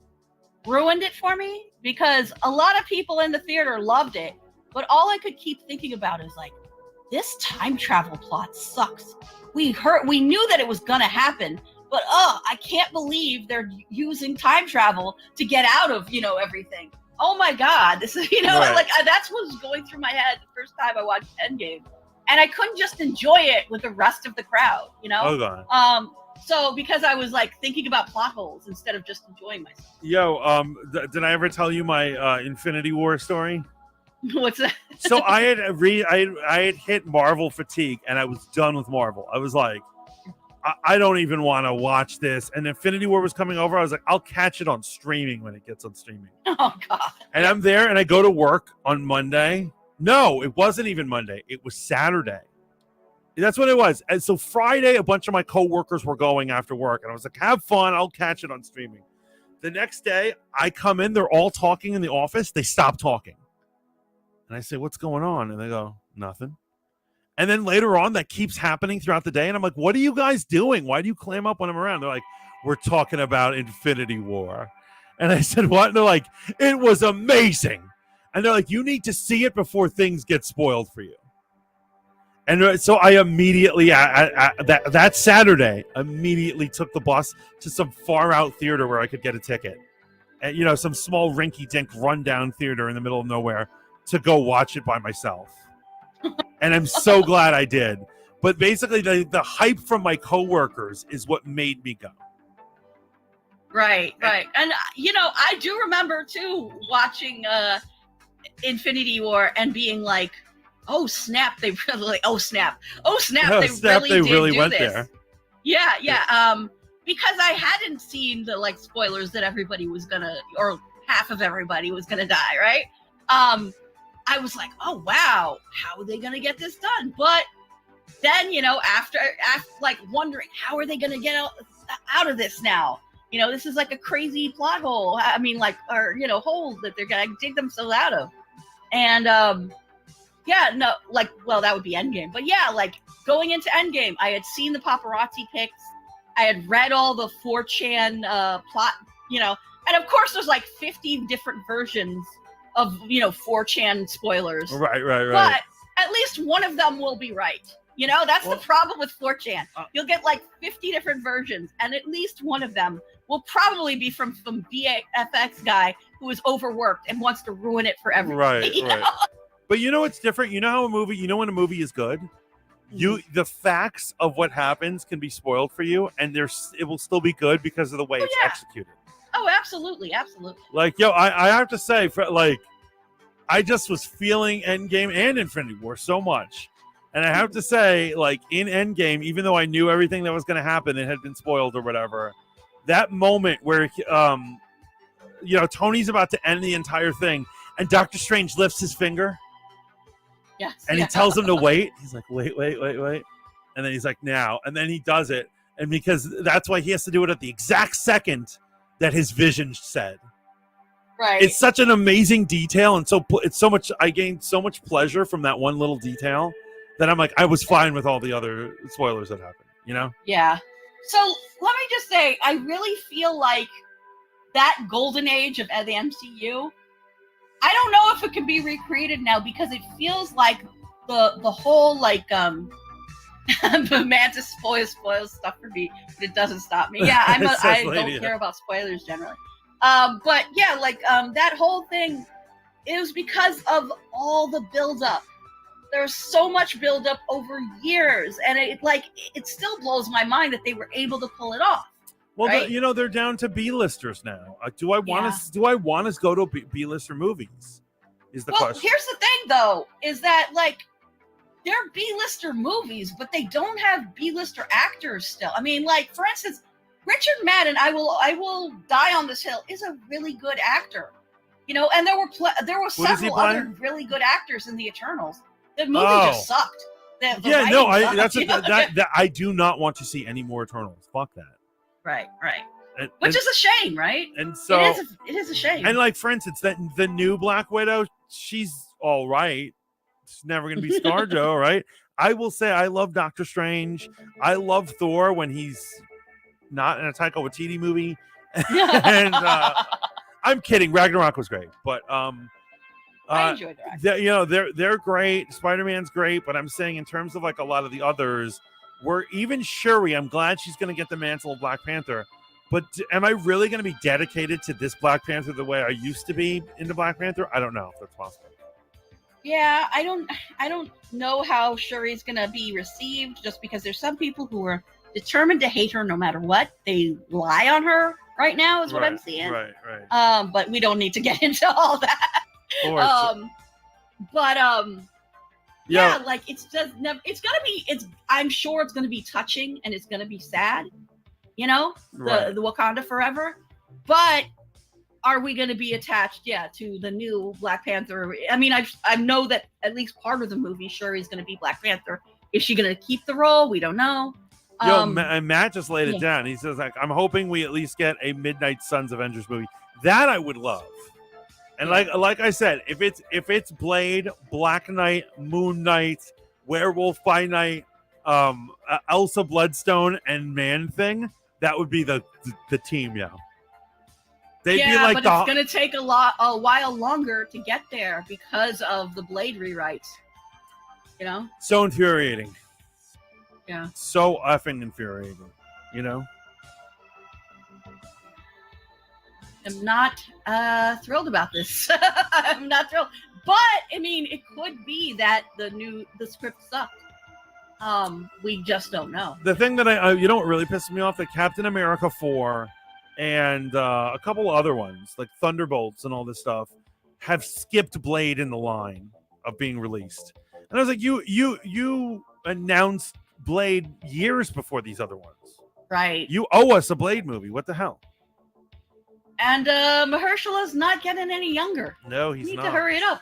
ruined it for me, because a lot of people in the theater loved it, but all I could keep thinking about is like, this time travel plot sucks. We knew that it was gonna happen, but I can't believe they're using time travel to get out of, everything. Oh my God, this is, Right. That's what was going through my head the first time I watched Endgame, and I couldn't just enjoy it with the rest of the crowd, Hold on. So because I was like thinking about plot holes instead of just enjoying myself. Yo, did I ever tell you my Infinity War story? What's that? So I had hit Marvel fatigue, and I was done with Marvel. I was like, I don't even want to watch this. And Infinity War was coming over. I was like, I'll catch it on streaming when it gets on streaming. Oh God. And I'm there, and I go to work on Monday. No, it wasn't even Monday. It was Saturday. That's what it was. And so Friday, a bunch of my coworkers were going after work, and I was like, have fun. I'll catch it on streaming. The next day, I come in. They're all talking in the office. They stop talking. And I say, what's going on? And they go, nothing. And then later on, that keeps happening throughout the day. And I'm like, what are you guys doing? Why do you clam up when I'm around? They're like, we're talking about Infinity War. And I said, what? And they're like, it was amazing. And they're like, you need to see it before things get spoiled for you. And so I immediately, that Saturday, immediately took the bus to some far out theater where I could get a ticket. And, some small rinky-dink rundown theater in the middle of nowhere to go watch it by myself. And I'm so glad I did. But basically, the hype from my coworkers is what made me go. Right. And, I do remember, too, watching Infinity War and being like, oh snap! They really. Oh snap! They really went this. There. Yeah. Because I hadn't seen the spoilers that everybody was gonna, or half of everybody was gonna die. Right. I was like, oh wow, how are they gonna get this done? But then after wondering how are they gonna get out of this now? This is like a crazy plot hole. I mean, hole that they're gonna dig themselves out of, and yeah, no, that would be Endgame. But yeah, going into Endgame, I had seen the paparazzi pics. I had read all the 4chan plot, and of course there's 50 different versions of, 4chan spoilers. Right. But at least one of them will be right. That's the problem with 4chan. You'll get 50 different versions, and at least one of them will probably be from some VFX guy who is overworked and wants to ruin it for everybody. Right. But what's different? How a movie, when a movie is good, the facts of what happens can be spoiled for you, and it will still be good because of the way it's executed. Oh, absolutely. I have to say, I just was feeling Endgame and Infinity War so much. And I have to say, in Endgame, even though I knew everything that was going to happen, it had been spoiled or whatever, that moment where, Tony's about to end the entire thing, and Doctor Strange lifts his finger. Yes. And he tells him to wait. He's like, wait. And then he's like, now. And then he does it. And because that's why he has to do it at the exact second that his vision said. Right. It's such an amazing detail. And so it's so much, I gained so much pleasure from that one little detail. that I'm like, I was fine with all the other spoilers that happened, you know? Yeah. So let me just say, I really feel like that golden age of the MCU, I don't know if it can be recreated now, because it feels like the whole like the Mantis spoils stuff for me, but it doesn't stop me. Yeah, I don't care about spoilers generally. But yeah, like that whole thing, it was because of all the buildup. There's so much buildup over years, and it still blows my mind that they were able to pull it off. Well, right? They're down to B-listers now. Do I want to go to B-lister movies? Is the question. Here's the thing, though, is that like they're B-lister movies, but they don't have B-lister actors still. I mean, like for instance, Richard Madden, I will die on this hill, is a really good actor. You know, and there were several other really good actors in the Eternals. The movie just sucked. I do not want to see any more Eternals. Fuck that. Right. Which is a shame, right? And so it is a shame. And like for instance, that the new Black Widow, she's all right. She's never gonna be ScarJo, right? I will say I love Doctor Strange. I love Thor when he's not in a Taika Waititi movie. And I'm kidding. Ragnarok was great, but I enjoyed Ragnarok. They're great. Spider-Man's great, but I'm saying in terms of like a lot of the others, even Shuri, I'm glad she's going to get the mantle of Black Panther. But am I really going to be dedicated to this Black Panther the way I used to be into Black Panther? I don't know if that's possible. Yeah, I don't know how Shuri's going to be received, just because there's some people who are determined to hate her no matter what. They lie on her right now, is what I'm seeing. Right. But we don't need to get into all that. Yeah, like it's just never. It's gonna be. I'm sure it's gonna be touching and it's gonna be sad. You know, the Wakanda Forever. But are we gonna be attached? Yeah, to the new Black Panther. I mean, I know that at least part of the movie, Shuri's gonna be Black Panther. Is she gonna keep the role? We don't know. Matt just laid it down. He says, like, I'm hoping we at least get a Midnight Suns Avengers movie. That I would love. And like I said, if it's Blade, Black Knight, Moon Knight, Werewolf by Night, Elsa Bloodstone, and Man Thing, that would be the team, yeah. They'd be like but it's gonna take a while longer to get there because of the Blade rewrites. You know? So infuriating. Yeah. So effing infuriating. You know? I'm not thrilled about this. I'm not thrilled, but I mean, it could be that the script sucked. We just don't know. The thing that you know what really pisses me off, that Captain America 4 and a couple other ones like Thunderbolts and all this stuff have skipped Blade in the line of being released. And I was like, you announced Blade years before these other ones, right? You owe us a Blade movie. What the hell? And Mahershala's not getting any younger. No, he's not. Need to hurry it up.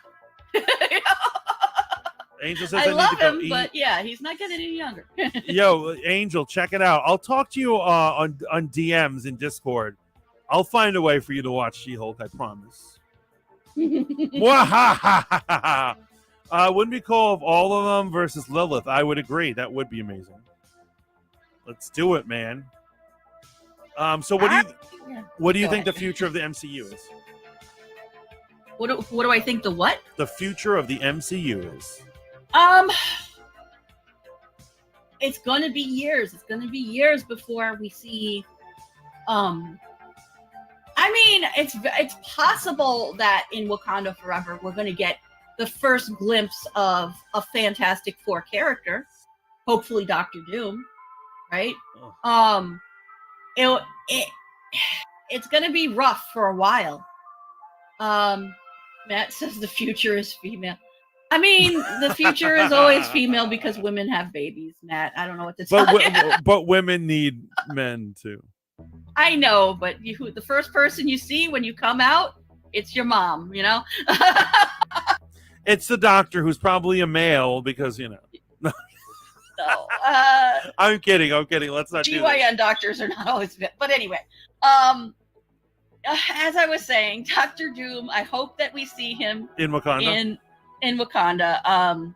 Angel says I love him, but yeah, he's not getting any younger. Yo, Angel, check it out. I'll talk to you on DMs in Discord. I'll find a way for you to watch She-Hulk, I promise. Wouldn't be cool if all of them versus Lilith. I would agree. That would be amazing. Let's do it, man. So what do you think the future of the MCU is? What do I think the what? The future of the MCU is. It's going to be years. It's going to be years before we see. I mean, it's possible that in Wakanda Forever we're going to get the first glimpse of a Fantastic Four character, hopefully Doctor Doom, right? Oh. It's going to be rough for a while. Matt says the future is female. I mean, the future is always female because women have babies, Matt. I don't know what to tell you. But women need men too. I know, but the first person you see when you come out, it's your mom, you know? It's the doctor, who's probably a male because, you know. So, I'm kidding. Let's not do that. GYN doctors are not always fit. But anyway, as I was saying, Dr. Doom, I hope that we see him in Wakanda. In Wakanda.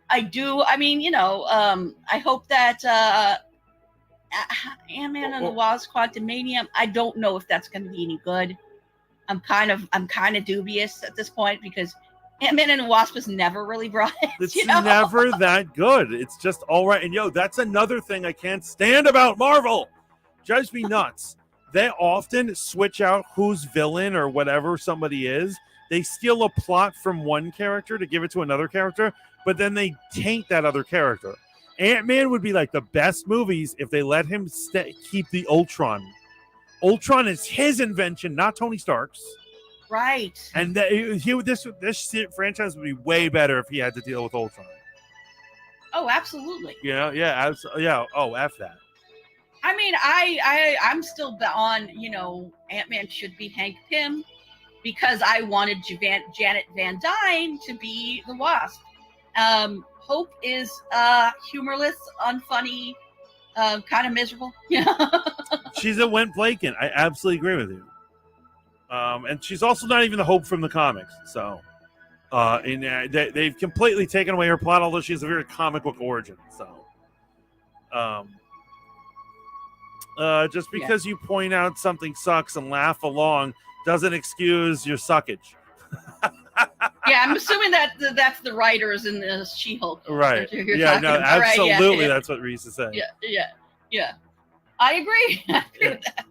I do. I mean, I hope that Ant-Man and the Wasp: Quantumania. I don't know if that's going to be any good. I'm kind of dubious at this point because Ant-Man and the Wasp was never really brought in. It's never that good. It's just all right. And that's another thing I can't stand about Marvel. Drives me nuts. They often switch out who's villain or whatever somebody is. They steal a plot from one character to give it to another character, but then they taint that other character. Ant-Man would be like the best movies if they let him keep the Ultron. Ultron is his invention, not Tony Stark's. Right. And this franchise would be way better if he had to deal with Ultron. Oh, absolutely. Yeah. Oh, F that. I mean, I'm still on, Ant-Man should be Hank Pym because I wanted Janet Van Dyne to be the Wasp. Hope is humorless, unfunny, kind of miserable. She's a Went Blaken. I absolutely agree with you. And she's also not even the Hope from the comics. So, they've completely taken away her plot, although she has a very comic book origin. So, just because you point out something sucks and laugh along doesn't excuse your suckage. Yeah, I'm assuming that that's the writers in the She-Hulk. Right. Yeah, no, absolutely. Right, that's what Reese is saying. Yeah. I agree. With that.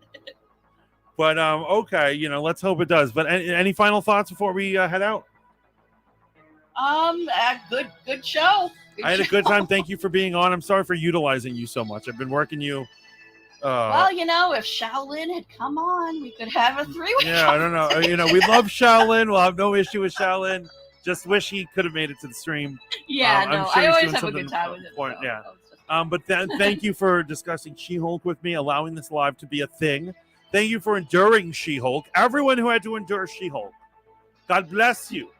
But okay, let's hope it does. But any final thoughts before we head out? Good show. I had a good time. Thank you for being on. I'm sorry for utilizing you so much. I've been working you. Well, if Shaolin had come on, we could have a 3-week. Yeah, I don't know. We love Shaolin. We'll have no issue with Shaolin. Just wish he could have made it to the stream. Yeah, I'm sure I always have a good time with it. So, yeah. But thank you for discussing She-Hulk with me, allowing this live to be a thing. Thank you for enduring She-Hulk. Everyone who had to endure She-Hulk. God bless you.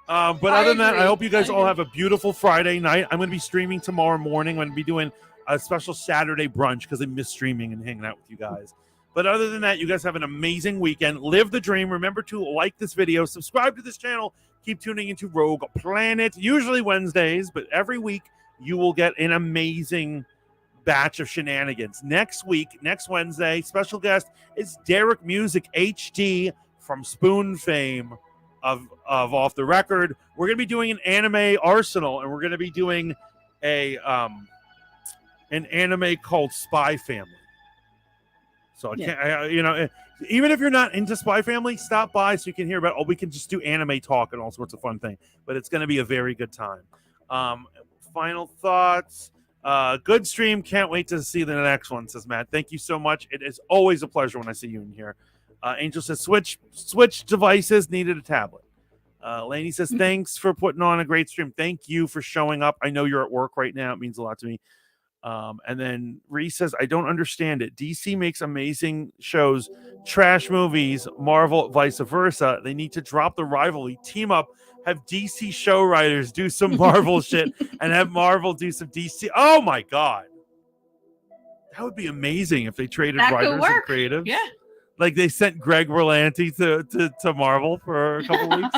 But other than that, I hope you guys all have a beautiful Friday night. I'm going to be streaming tomorrow morning. I'm going to be doing a special Saturday brunch because I miss streaming and hanging out with you guys. But other than that, you guys have an amazing weekend. Live the dream. Remember to like this video, subscribe to this channel. Keep tuning into Rogue Planet, usually Wednesdays, but every week you will get an amazing batch of shenanigans. Next week, next Wednesday, special guest is Derek Music HD from Spoon fame of Off the Record. We're going to be doing an anime arsenal, and we're going to be doing an anime called Spy Family. So even if you're not into Spy Family, stop by so you can hear about. We can just do anime talk and all sorts of fun things. But it's going to be a very good time. Final thoughts. Good stream. Can't wait to see the next one, says Matt. Thank you so much. It is always a pleasure when I see you in here. Angel says switch devices, needed a tablet. Lainey says thanks for putting on a great stream. Thank you for showing up. I know you're at work right now. It means a lot to me. And then Reese says, I don't understand it. DC makes amazing shows, trash movies, Marvel vice versa. They need to drop the rivalry, team up, have DC show writers do some Marvel shit, and have Marvel do some DC. Oh my God. That would be amazing if they traded writers and creatives. Yeah. Like they sent Greg Berlanti to Marvel for a couple weeks.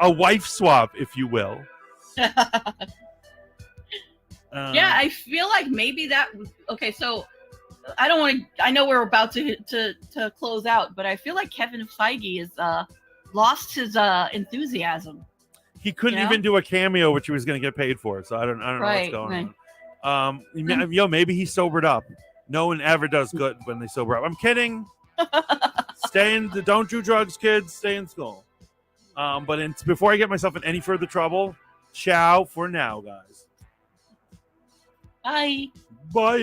A wife swap, if you will. Yeah, I feel like maybe that. Okay, so I don't want to. I know we're about to close out, but I feel like Kevin Feige has lost his enthusiasm. He couldn't even do a cameo, which he was going to get paid for. So I don't know what's going on. Maybe he sobered up. No one ever does good when they sober up. I'm kidding. Don't do drugs, kids. Stay in school. But before I get myself in any further trouble, ciao for now, guys. Bye. Bye.